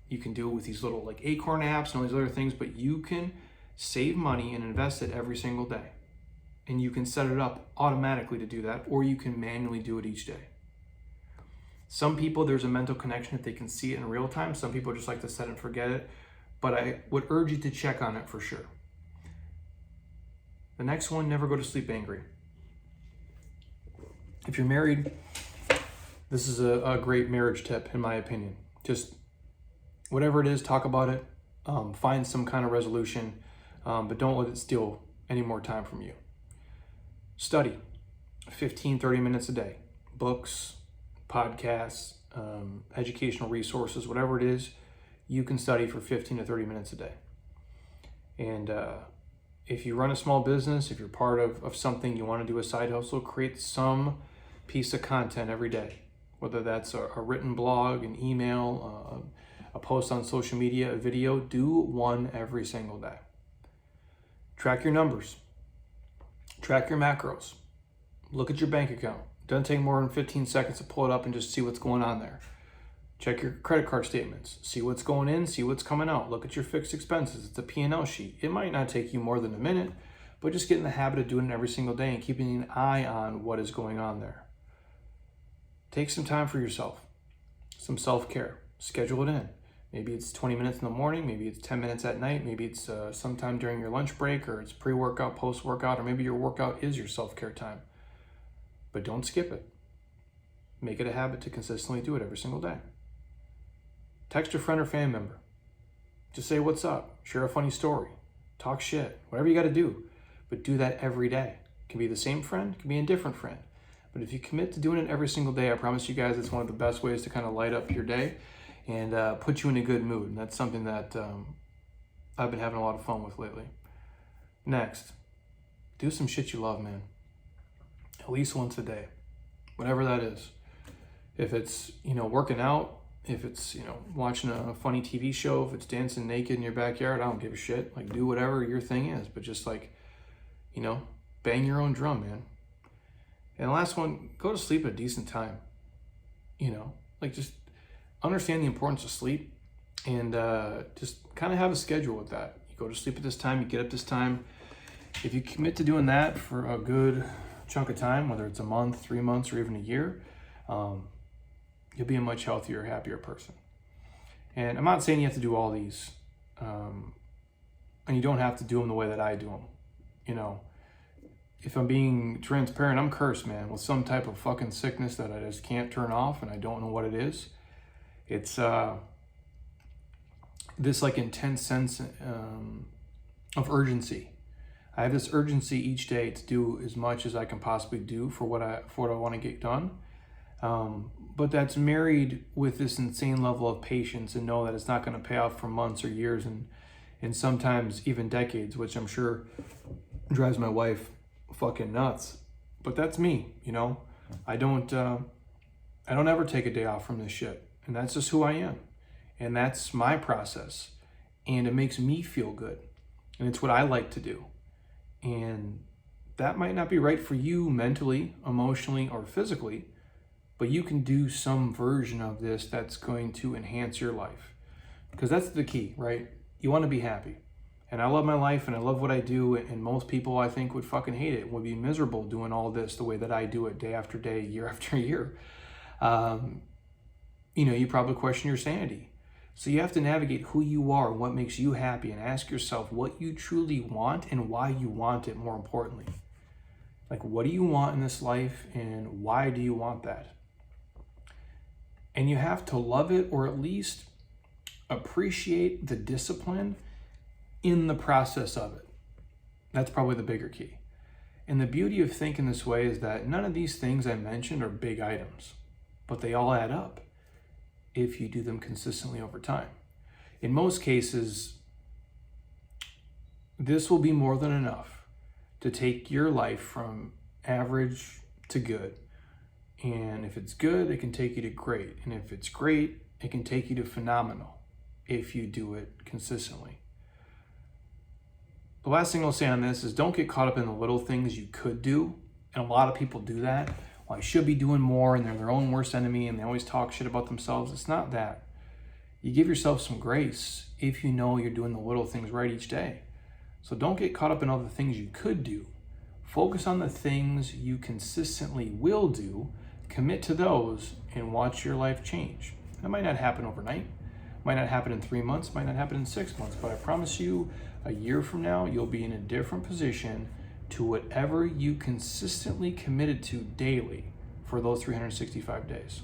You can do it with these little like Acorn apps and all these other things, but you can save money and invest it every single day. And you can set it up automatically to do that, or you can manually do it each day. Some people, there's a mental connection if they can see it in real time. Some people just like to set and forget it, but I would urge you to check on it for sure. The next one, never go to sleep angry. If you're married, this is a great marriage tip in my opinion. Just whatever it is, talk about it, find some kind of resolution, but don't let it steal any more time from you. Study 15, 30 minutes a day. Books, podcasts, educational resources, whatever it is, you can study for 15 to 30 minutes a day. And if you run a small business, if you're part of something, you want to do a side hustle, create some piece of content every day, whether that's a written blog, an email, a post on social media, a video. Do one every single day. Track your numbers. Track your macros. Look at your bank account. Doesn't take more than 15 seconds to pull it up and just see what's going on there. Check your credit card statements. See what's going in, see what's coming out. Look at your fixed expenses. It's a P&L sheet. It might not take you more than a minute, but just get in the habit of doing it every single day and keeping an eye on what is going on there. Take some time for yourself. Some self-care. Schedule it in. Maybe it's 20 minutes in the morning, maybe it's 10 minutes at night, maybe it's sometime during your lunch break, or it's pre-workout, post-workout, or maybe your workout is your self-care time. But don't skip it. Make it a habit to consistently do it every single day. Text a friend or family member. Just say what's up, share a funny story, talk shit, whatever you got to do. But do that every day. It can be the same friend, it can be a different friend. But if you commit to doing it every single day, I promise you guys it's one of the best ways to kind of light up your day and put you in a good mood. And that's something that I've been having a lot of fun with lately. Next, do some shit you love, man. At least once a day, whatever that is. If it's, working out, if it's, watching a funny TV show, if it's dancing naked in your backyard, I don't give a shit. Like, do whatever your thing is, but just bang your own drum, man. And the last one, go to sleep at a decent time. Just understand the importance of sleep and just kind of have a schedule with that. You go to sleep at this time, you get up this time. If you commit to doing that for a good chunk of time, whether it's a month, 3 months, or even a year, you'll be a much healthier, happier person. And I'm not saying you have to do all these, and you don't have to do them the way that I do them. If I'm being transparent, I'm cursed, man, with some type of fucking sickness that I just can't turn off, and I don't know what it is. It's this intense sense of urgency. I have this urgency each day to do as much as I can possibly do for what I want to get done. But that's married with this insane level of patience, and know that it's not going to pay off for months or years and sometimes even decades, which I'm sure drives my wife fucking nuts. But that's me, I don't ever take a day off from this shit, and that's just who I am, and that's my process, and it makes me feel good, and it's what I like to do. And that might not be right for you mentally, emotionally, or physically, but you can do some version of this that's going to enhance your life, because that's the key, right? You want to be happy. And I love my life and I love what I do, and most people, I think, would fucking hate it, would be miserable doing all this the way that I do it day after day, year after year. You probably question your sanity. So you have to navigate who you are and what makes you happy, and ask yourself what you truly want and why you want it, more importantly. Like, what do you want in this life and why do you want that? And you have to love it, or at least appreciate the discipline in the process of it. That's probably the bigger key. And the beauty of thinking this way is that none of these things I mentioned are big items, but they all add up if you do them consistently over time. In most cases, this will be more than enough to take your life from average to good. And if it's good, it can take you to great. And if it's great, it can take you to phenomenal if you do it consistently. The last thing I'll say on this is don't get caught up in the little things you could do. And a lot of people do that. Well, I should be doing more, and they're their own worst enemy, and they always talk shit about themselves. It's not that. You give yourself some grace if you know you're doing the little things right each day. So don't get caught up in all the things you could do. Focus on the things you consistently will do, commit to those, and watch your life change. That might not happen overnight, might not happen in 3 months, might not happen in 6 months, but I promise you, a year from now, you'll be in a different position to whatever you consistently committed to daily for those 365 days.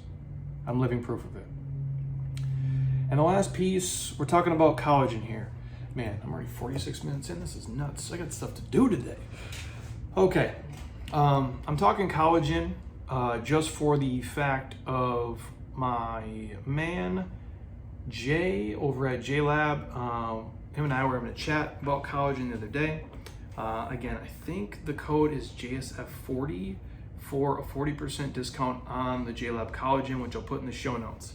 I'm living proof of it. And the last piece, we're talking about collagen here. Man, I'm already 46 minutes in. This is nuts. I got stuff to do today. Okay, I'm talking collagen just for the fact of my man, Jay, over at JLab. Him and I were having a chat about collagen the other day. Again, I think the code is JSF40 for a 40% discount on the JLab collagen, which I'll put in the show notes.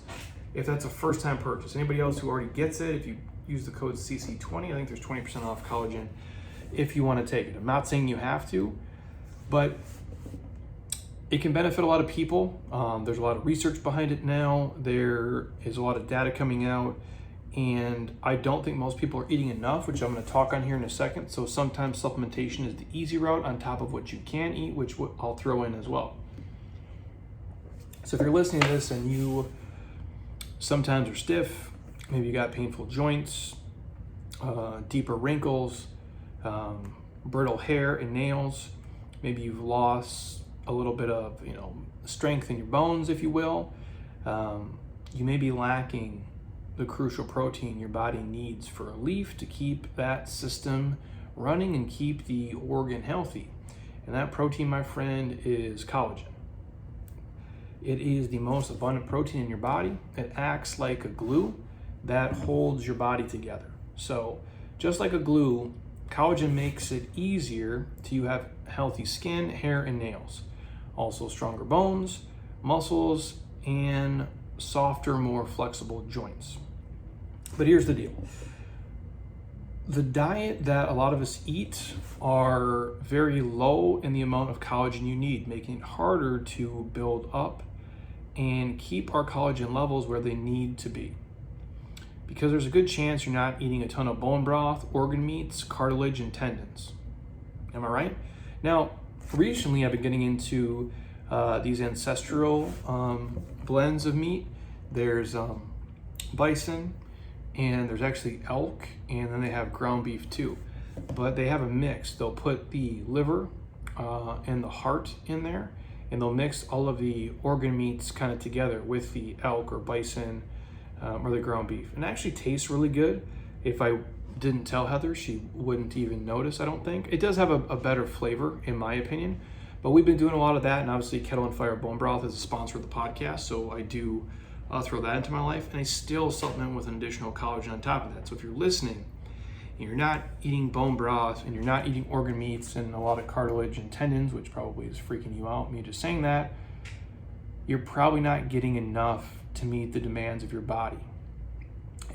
If that's a first-time purchase, anybody else who already gets it, if you use the code CC20, I think there's 20% off collagen if you want to take it. I'm not saying you have to, but it can benefit a lot of people. There's a lot of research behind it now. There is a lot of data coming out. And I don't think most people are eating enough, which I'm going to talk on here in a second. So sometimes supplementation is the easy route on top of what you can eat, which I'll throw in as well. So if you're listening to this and you sometimes are stiff, maybe you got painful joints, deeper wrinkles, brittle hair and nails, maybe you've lost a little bit of strength in your bones, if you will, you may be lacking the crucial protein your body needs for relief to keep that system running and keep the organ healthy. And that protein, my friend, is collagen. It is the most abundant protein in your body. It acts like a glue that holds your body together. So just like a glue, collagen makes it easier to have healthy skin, hair, and nails. Also stronger bones, muscles, and softer, more flexible joints. But here's the deal. The diet that a lot of us eat are very low in the amount of collagen you need, making it harder to build up and keep our collagen levels where they need to be. Because there's a good chance you're not eating a ton of bone broth, organ meats, cartilage, and tendons. Am I right? Now, recently I've been getting into these ancestral blends of meat. There's bison, and there's actually elk, and then they have ground beef too. But they have a mix. They'll put the liver and the heart in there, and they'll mix all of the organ meats kind of together with the elk or bison or the ground beef. And it actually tastes really good. If I didn't tell Heather, she wouldn't even notice, I don't think. It does have a better flavor, in my opinion. But we've been doing a lot of that, and obviously Kettle and Fire Bone Broth is a sponsor of the podcast, so I do throw that into my life, and I still supplement with an additional collagen on top of that. So if you're listening and you're not eating bone broth and you're not eating organ meats and a lot of cartilage and tendons, which probably is freaking you out, me just saying that, you're probably not getting enough to meet the demands of your body.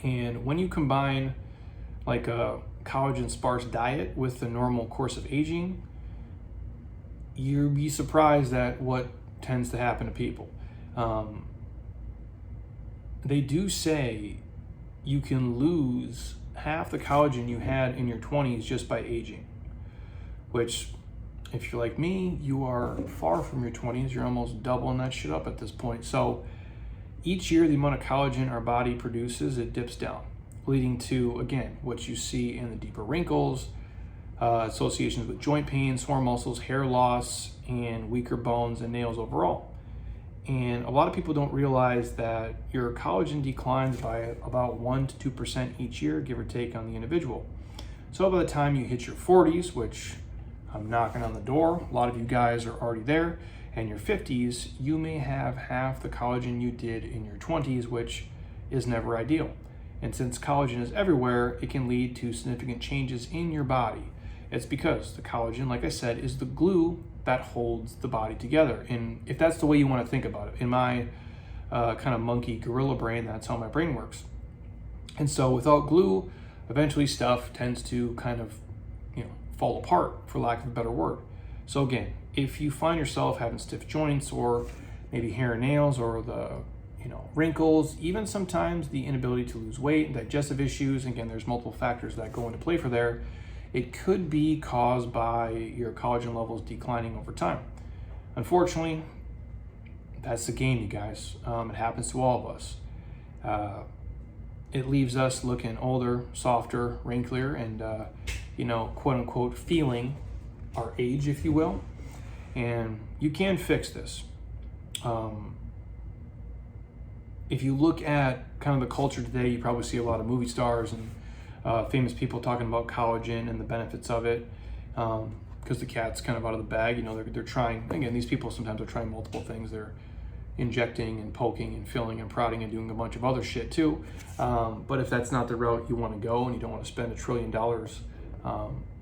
And when you combine like a collagen sparse diet with the normal course of aging, you'll be surprised at what tends to happen to people. They do say you can lose half the collagen you had in your 20s just by aging, which, if you're like me, you are far from your 20s. You're almost doubling that shit up at this point. So each year the amount of collagen our body produces, it dips down, leading to, again, what you see in the deeper wrinkles, associations with joint pain, sore muscles, hair loss, and weaker bones and nails overall. And a lot of people don't realize that your collagen declines by about 1 to 2% each year, give or take, on the individual. So by the time you hit your 40s, which I'm knocking on the door, a lot of you guys are already there, and your 50s, you may have half the collagen you did in your 20s, which is never ideal. And since collagen is everywhere, it can lead to significant changes in your body. It's because the collagen, like I said, is the glue that holds the body together. And if that's the way you want to think about it, in my kind of monkey gorilla brain, that's how my brain works. And so without glue, eventually stuff tends to kind of, fall apart, for lack of a better word. So again, if you find yourself having stiff joints, or maybe hair and nails, or the wrinkles, even sometimes the inability to lose weight and digestive issues, again, there's multiple factors that go into play for there, it could be caused by your collagen levels declining over time. Unfortunately, that's the game, you guys. It happens to all of us. It leaves us looking older, softer, wrinklier, and quote unquote feeling our age, if you will. And you can fix this. If you look at kind of the culture today, you probably see a lot of movie stars and famous people talking about collagen and the benefits of it, because the cat's kind of out of the bag. They're trying, again, these people sometimes are trying multiple things. They're injecting and poking and filling and prodding and doing a bunch of other shit too. But if that's not the route you want to go, and you don't want to spend $1 trillion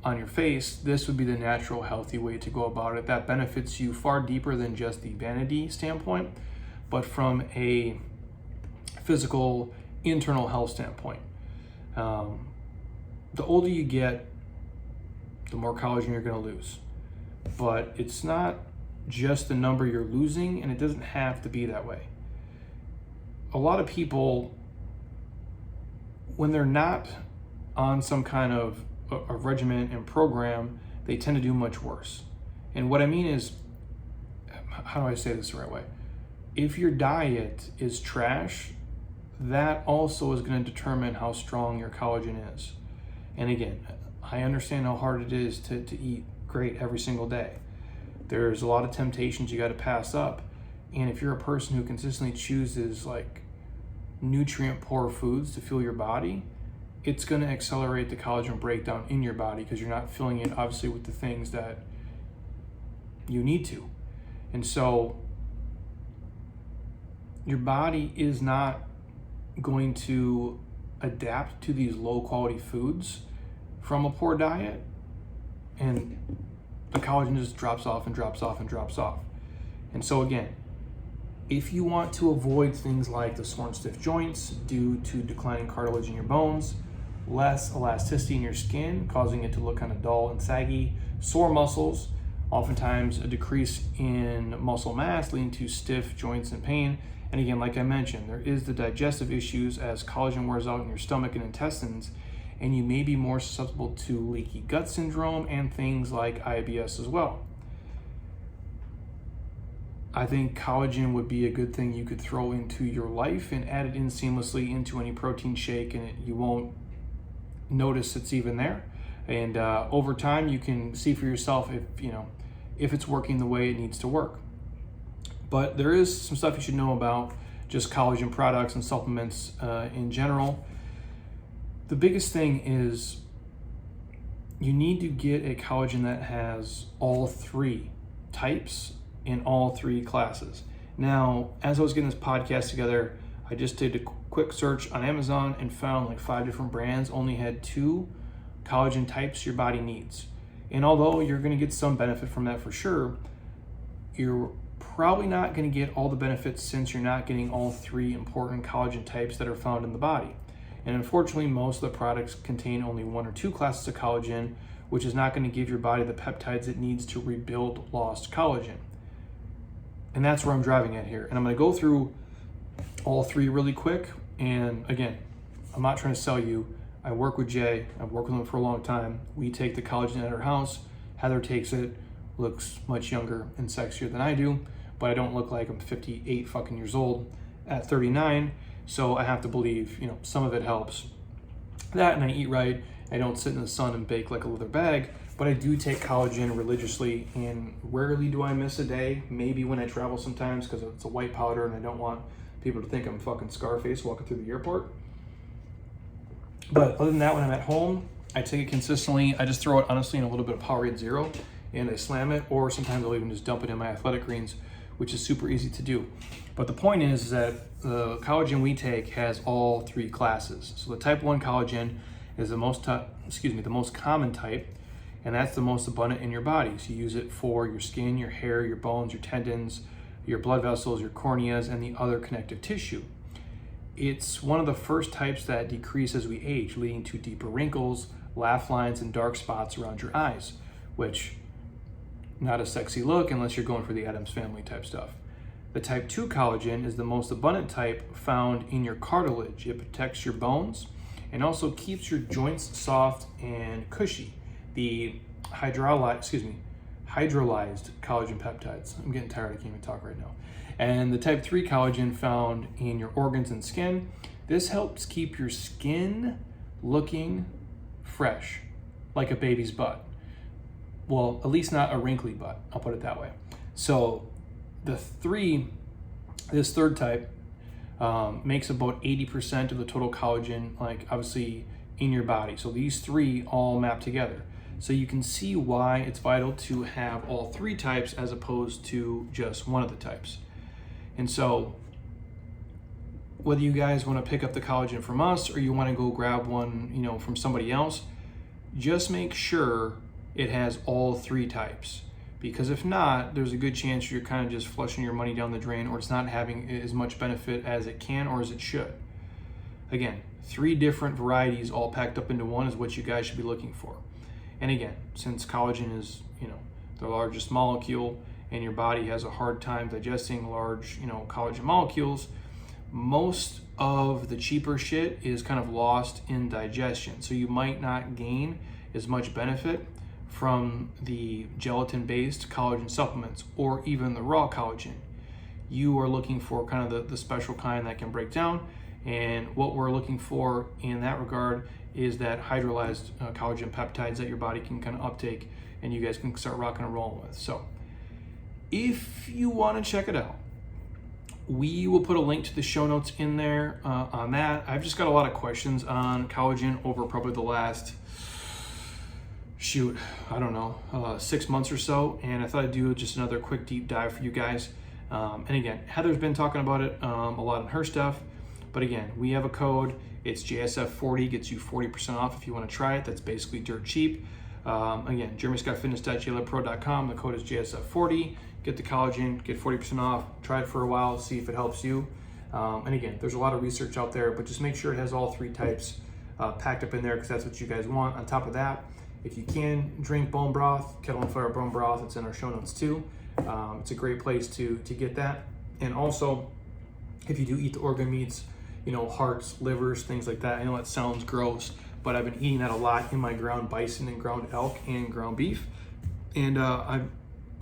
on your face, this would be the natural, healthy way to go about it. That benefits you far deeper than just the vanity standpoint, but from a physical, internal health standpoint. The older you get, the more collagen you're going to lose. But it's not just the number you're losing, and it doesn't have to be that way. A lot of people, when they're not on some kind of a regimen and program, they tend to do much worse. And what I mean is, how do I say this the right way? If your diet is trash, that also is going to determine how strong your collagen is. And again, I understand how hard it is to eat great every single day. There's a lot of temptations you got to pass up. And if you're a person who consistently chooses like nutrient poor foods to fuel your body, it's going to accelerate the collagen breakdown in your body, because you're not filling it obviously with the things that you need to. And so your body is not going to adapt to these low quality foods from a poor diet, and the collagen just drops off and drops off and drops off. And so again, if you want to avoid things like the sore and stiff joints due to declining cartilage in your bones, less elasticity in your skin, causing it to look kind of dull and saggy, sore muscles, oftentimes a decrease in muscle mass leading to stiff joints and pain. And again, like I mentioned, there is the digestive issues as collagen wears out in your stomach and intestines, and you may be more susceptible to leaky gut syndrome and things like IBS as well. I think collagen would be a good thing you could throw into your life and add it in seamlessly into any protein shake, and you won't notice it's even there. And over time, you can see for yourself if it's working the way it needs to work. But there is some stuff you should know about just collagen products and supplements in general. The biggest thing is you need to get a collagen that has all three types in all three classes. Now, as I was getting this podcast together, I just did a quick search on Amazon and found like 5 different brands only had 2 collagen types your body needs. And although you're going to get some benefit from that for sure, you're probably not going to get all the benefits since you're not getting all 3 important collagen types that are found in the body. And unfortunately, most of the products contain only 1 or 2 classes of collagen, which is not going to give your body the peptides it needs to rebuild lost collagen. And that's where I'm driving at here. And I'm going to go through all 3 really quick. And again, I'm not trying to sell you. I work with Jay. I've worked with him for a long time. We take the collagen at our house. Heather takes it, looks much younger and sexier than I do, but I don't look like I'm 58 fucking years old. at 39. So I have to believe, some of it helps that, and I eat right. I don't sit in the sun and bake like a leather bag, but I do take collagen religiously, and rarely do I miss a day. Maybe when I travel sometimes, because it's a white powder and I don't want people to think I'm fucking Scarface walking through the airport. But other than that, when I'm at home, I take it consistently. I just throw it honestly in a little bit of Powerade Zero and I slam it, or sometimes I'll even just dump it in my athletic greens, which is super easy to do. But the point is that the collagen we take has all three classes. So the type 1 collagen is the most common type, and that's the most abundant in your body. So you use it for your skin, your hair, your bones, your tendons, your blood vessels, your corneas, and the other connective tissue. It's one of the first types that decrease as we age, leading to deeper wrinkles, laugh lines, and dark spots around your eyes, which not a sexy look unless you're going for the Addams Family type stuff. The type 2 collagen is the most abundant type found in your cartilage. It protects your bones and also keeps your joints soft and cushy. The hydrolyzed collagen peptides. I'm getting tired, I can't even talk right now. And the type 3 collagen found in your organs and skin. This helps keep your skin looking fresh, like a baby's butt. Well, at least not a wrinkly butt, I'll put it that way. So this third type makes about 80% of the total collagen, like obviously in your body. So these three all map together. So you can see why it's vital to have all three types as opposed to just one of the types. And so whether you guys want to pick up the collagen from us or you want to go grab one, from somebody else, just make sure it has all three types. Because if not, there's a good chance you're kind of just flushing your money down the drain, or it's not having as much benefit as it can or as it should. Again, 3 different varieties all packed up into one is what you guys should be looking for. And again, since collagen is, the largest molecule and your body has a hard time digesting large, collagen molecules, most of the cheaper shit is kind of lost in digestion. So you might not gain as much benefit from the gelatin-based collagen supplements or even the raw collagen. You are looking for kind of the special kind that can break down, and what we're looking for in that regard is that hydrolyzed collagen peptides that your body can kind of uptake and you guys can start rocking and rolling with. So if you want to check it out, we will put a link to the show notes in there on that. I've just got a lot of questions on collagen over probably the last 6 months or so, and I thought I'd do just another quick deep dive for you guys. And again, Heather's been talking about it a lot on her stuff, but again, we have a code. It's JSF40, gets you 40% off if you want to try it. That's basically dirt cheap. Again, jeremyscottfitness.jlabpro.com. The code is JSF40. Get the collagen, get 40% off. Try it for a while, see if it helps you. And again, there's a lot of research out there, but just make sure it has all three types packed up in there, because that's what you guys want. On top of that, if you can drink bone broth, Kettle and Fire bone broth, it's in our show notes too. It's a great place to get that. And also, if you do eat the organ meats, hearts, livers, things like that. I know that sounds gross, but I've been eating that a lot in my ground bison and ground elk and ground beef. And I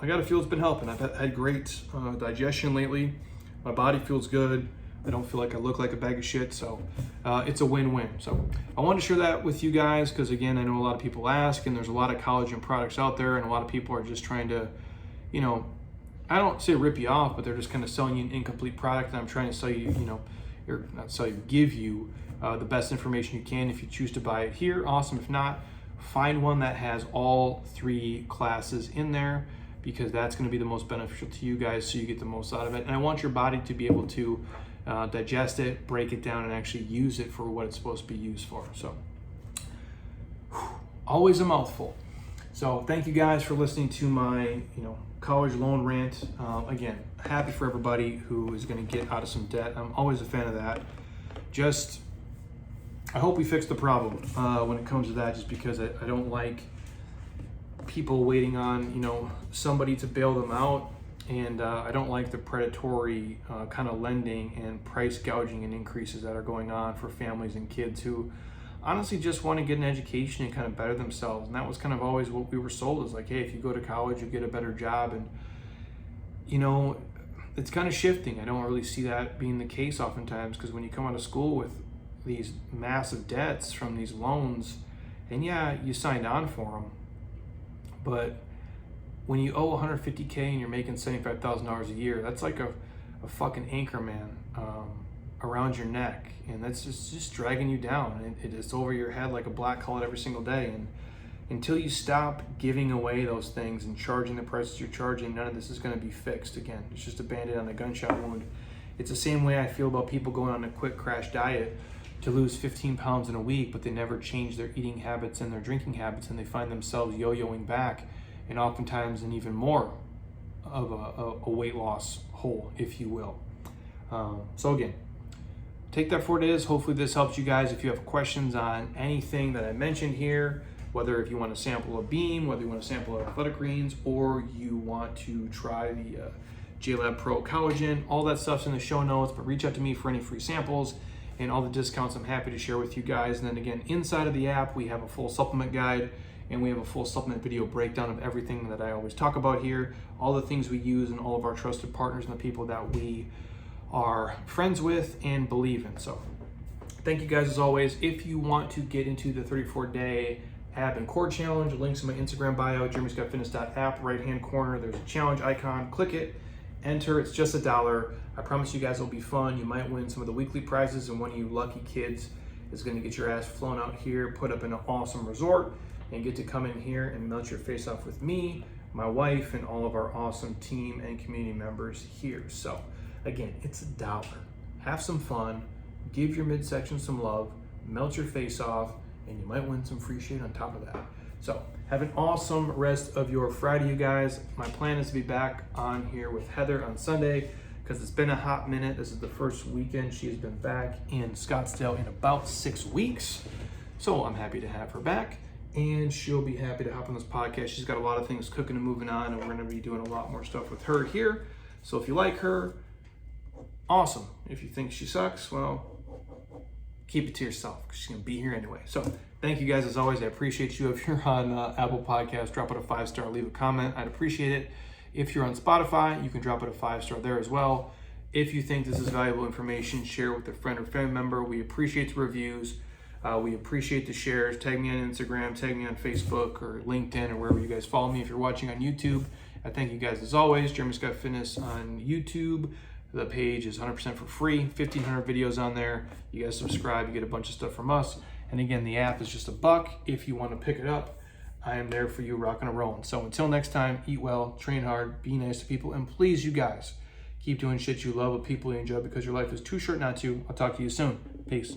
gotta feel it's been helping. I've had great digestion lately. My body feels good. I don't feel like I look like a bag of shit, so it's a win-win. So I wanted to share that with you guys because, again, I know a lot of people ask, and there's a lot of collagen products out there, and a lot of people are just trying to, I don't say rip you off, but they're just kind of selling you an incomplete product, and I'm trying to sell you, or not sell you, give you the best information you can. If you choose to buy it here, awesome. If not, find one that has all three classes in there, because that's going to be the most beneficial to you guys, so you get the most out of it. And I want your body to be able to digest it, break it down, and actually use it for what it's supposed to be used for. So always a mouthful. So thank you guys for listening to my college loan rant. Again, happy for everybody who is going to get out of some debt. I'm always a fan of that. I hope we fix the problem when it comes to that, just because I don't like people waiting on somebody to bail them out. And I don't like the predatory kind of lending and price gouging and increases that are going on for families and kids who honestly just want to get an education and kind of better themselves. And that was kind of always what we were sold, is like, hey, if you go to college, you get a better job. And, it's kind of shifting. I don't really see that being the case oftentimes, because when you come out of school with these massive debts from these loans, and yeah, you signed on for them, but when you owe 150K and you're making $75,000 a year, that's like a fucking anchor, man, around your neck, and that's just dragging you down. It's over your head like a black cloud every single day. And until you stop giving away those things and charging the prices you're charging, none of this is going to be fixed. Again, it's just a band-aid on a gunshot wound. It's the same way I feel about people going on a quick crash diet to lose 15 pounds in a week, but they never change their eating habits and their drinking habits, and they find themselves yo-yoing back, and oftentimes in even more of a weight loss hole, if you will. So again, take that for what it is. Hopefully this helps you guys. If you have questions on anything that I mentioned here, whether if you want to sample a beam, whether you want to sample athletic greens, or you want to try the JLab Pro Collagen, all that stuff's in the show notes, but reach out to me for any free samples and all the discounts I'm happy to share with you guys. And then again, inside of the app, we have a full supplement guide, and we have a full supplement video breakdown of everything that I always talk about here, all the things we use, and all of our trusted partners and the people that we are friends with and believe in. So thank you guys as always. If you want to get into the 34-day ab and core challenge, links in my Instagram bio, jeremyscottfitness.app, right-hand corner, there's a challenge icon. Click it, enter, it's just $1. I promise you guys it'll be fun. You might win some of the weekly prizes, and one of you lucky kids is gonna get your ass flown out here, put up in an awesome resort, and get to come in here and melt your face off with me, my wife, and all of our awesome team and community members here. So again, it's $1. Have some fun, give your midsection some love, melt your face off, and you might win some free shit on top of that. So have an awesome rest of your Friday, you guys. My plan is to be back on here with Heather on Sunday, because it's been a hot minute. This is the first weekend she has been back in Scottsdale in about 6 weeks. So I'm happy to have her back, and she'll be happy to hop on this podcast. She's got a lot of things cooking and moving on, and we're gonna be doing a lot more stuff with her here. So if you like her, awesome. If you think she sucks, well, keep it to yourself, because she's gonna be here anyway. So thank you guys as always. I appreciate you. If you're on Apple Podcasts, drop it a 5-star, leave a comment. I'd appreciate it. If you're on Spotify, you can drop it a 5-star there as well. If you think this is valuable information, share with a friend or family member. We appreciate the reviews. We appreciate the shares. Tag me on Instagram, tag me on Facebook or LinkedIn or wherever you guys follow me. If you're watching on YouTube, I thank you guys as always. Jeremy Scott Fitness on YouTube. The page is 100% for free, 1,500 videos on there. You guys subscribe, you get a bunch of stuff from us. And again, the app is just $1. If you want to pick it up, I am there for you, rocking and rolling. So until next time, eat well, train hard, be nice to people, and please, you guys, keep doing shit you love with people you enjoy, because your life is too short not to. I'll talk to you soon. Peace.